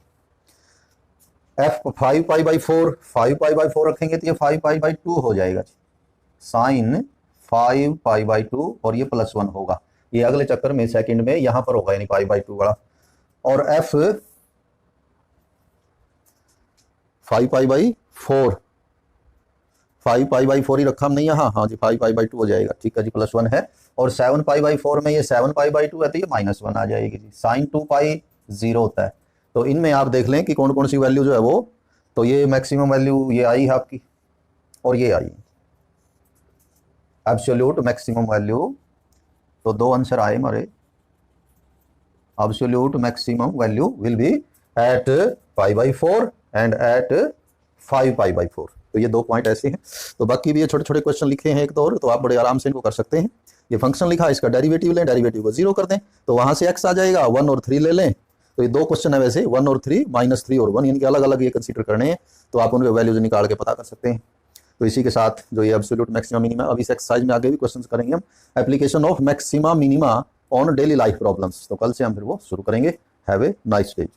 f 5π/4 रखेंगे तो ये 5π/2 हो जाएगा, sin 5π/2, और ये +1 होगा, ये अगले चक्कर में सेकंड में यहाँ पर होगा, यानी π/2 वाला। और f 5π/4 ही रखा हम नहीं यहाँ, हाँ जी 5π/2 हो जाएगा, ठीक है जी, +1 है, और 7π/4 में ये 7π/2 है तो ये -1 आ जाएगी जी। sin 2π 0 होता है। तो इनमें आप देख लें कि कौन कौन सी वैल्यू जो है वो, तो ये मैक्सिमम वैल्यू ये आई है आपकी और ये आई एब्सोल्यूट मैक्सिमम वैल्यू। तो दो आंसर आए हमारे। Absolute maximum value will be at π/4 and at 5π/4। तो ये दो पॉइंट ऐसे हैं। तो बाकी भी ये छोटे छोटे क्वेश्चन लिखे हैं एक तो आप बड़े आराम से इनको कर सकते हैं। ये फंक्शन लिखा है, इसका डेरिवेटिव लें, डेरिवेटिव को 0 कर दें तो वहां से x आ जाएगा। 1 और 3 ले लें, तो ये दो क्वेश्चन है वैसे, 1 और 3, -3 और 1, यानी कि अलग अलग ये कंसीडर करने हैं। तो आप उनके वैल्यूज निकाल के पता कर सकते हैं। तो इसी के साथ जो ये एब्सोल्यूट मैक्सिमा मिनिमा, अब इस एक्सरसाइज में आगे भी क्वेश्चंस करेंगे हम, application of maxima minima on daily life problems. तो कल से हम फिर वो शुरू करेंगे। Have a nice day.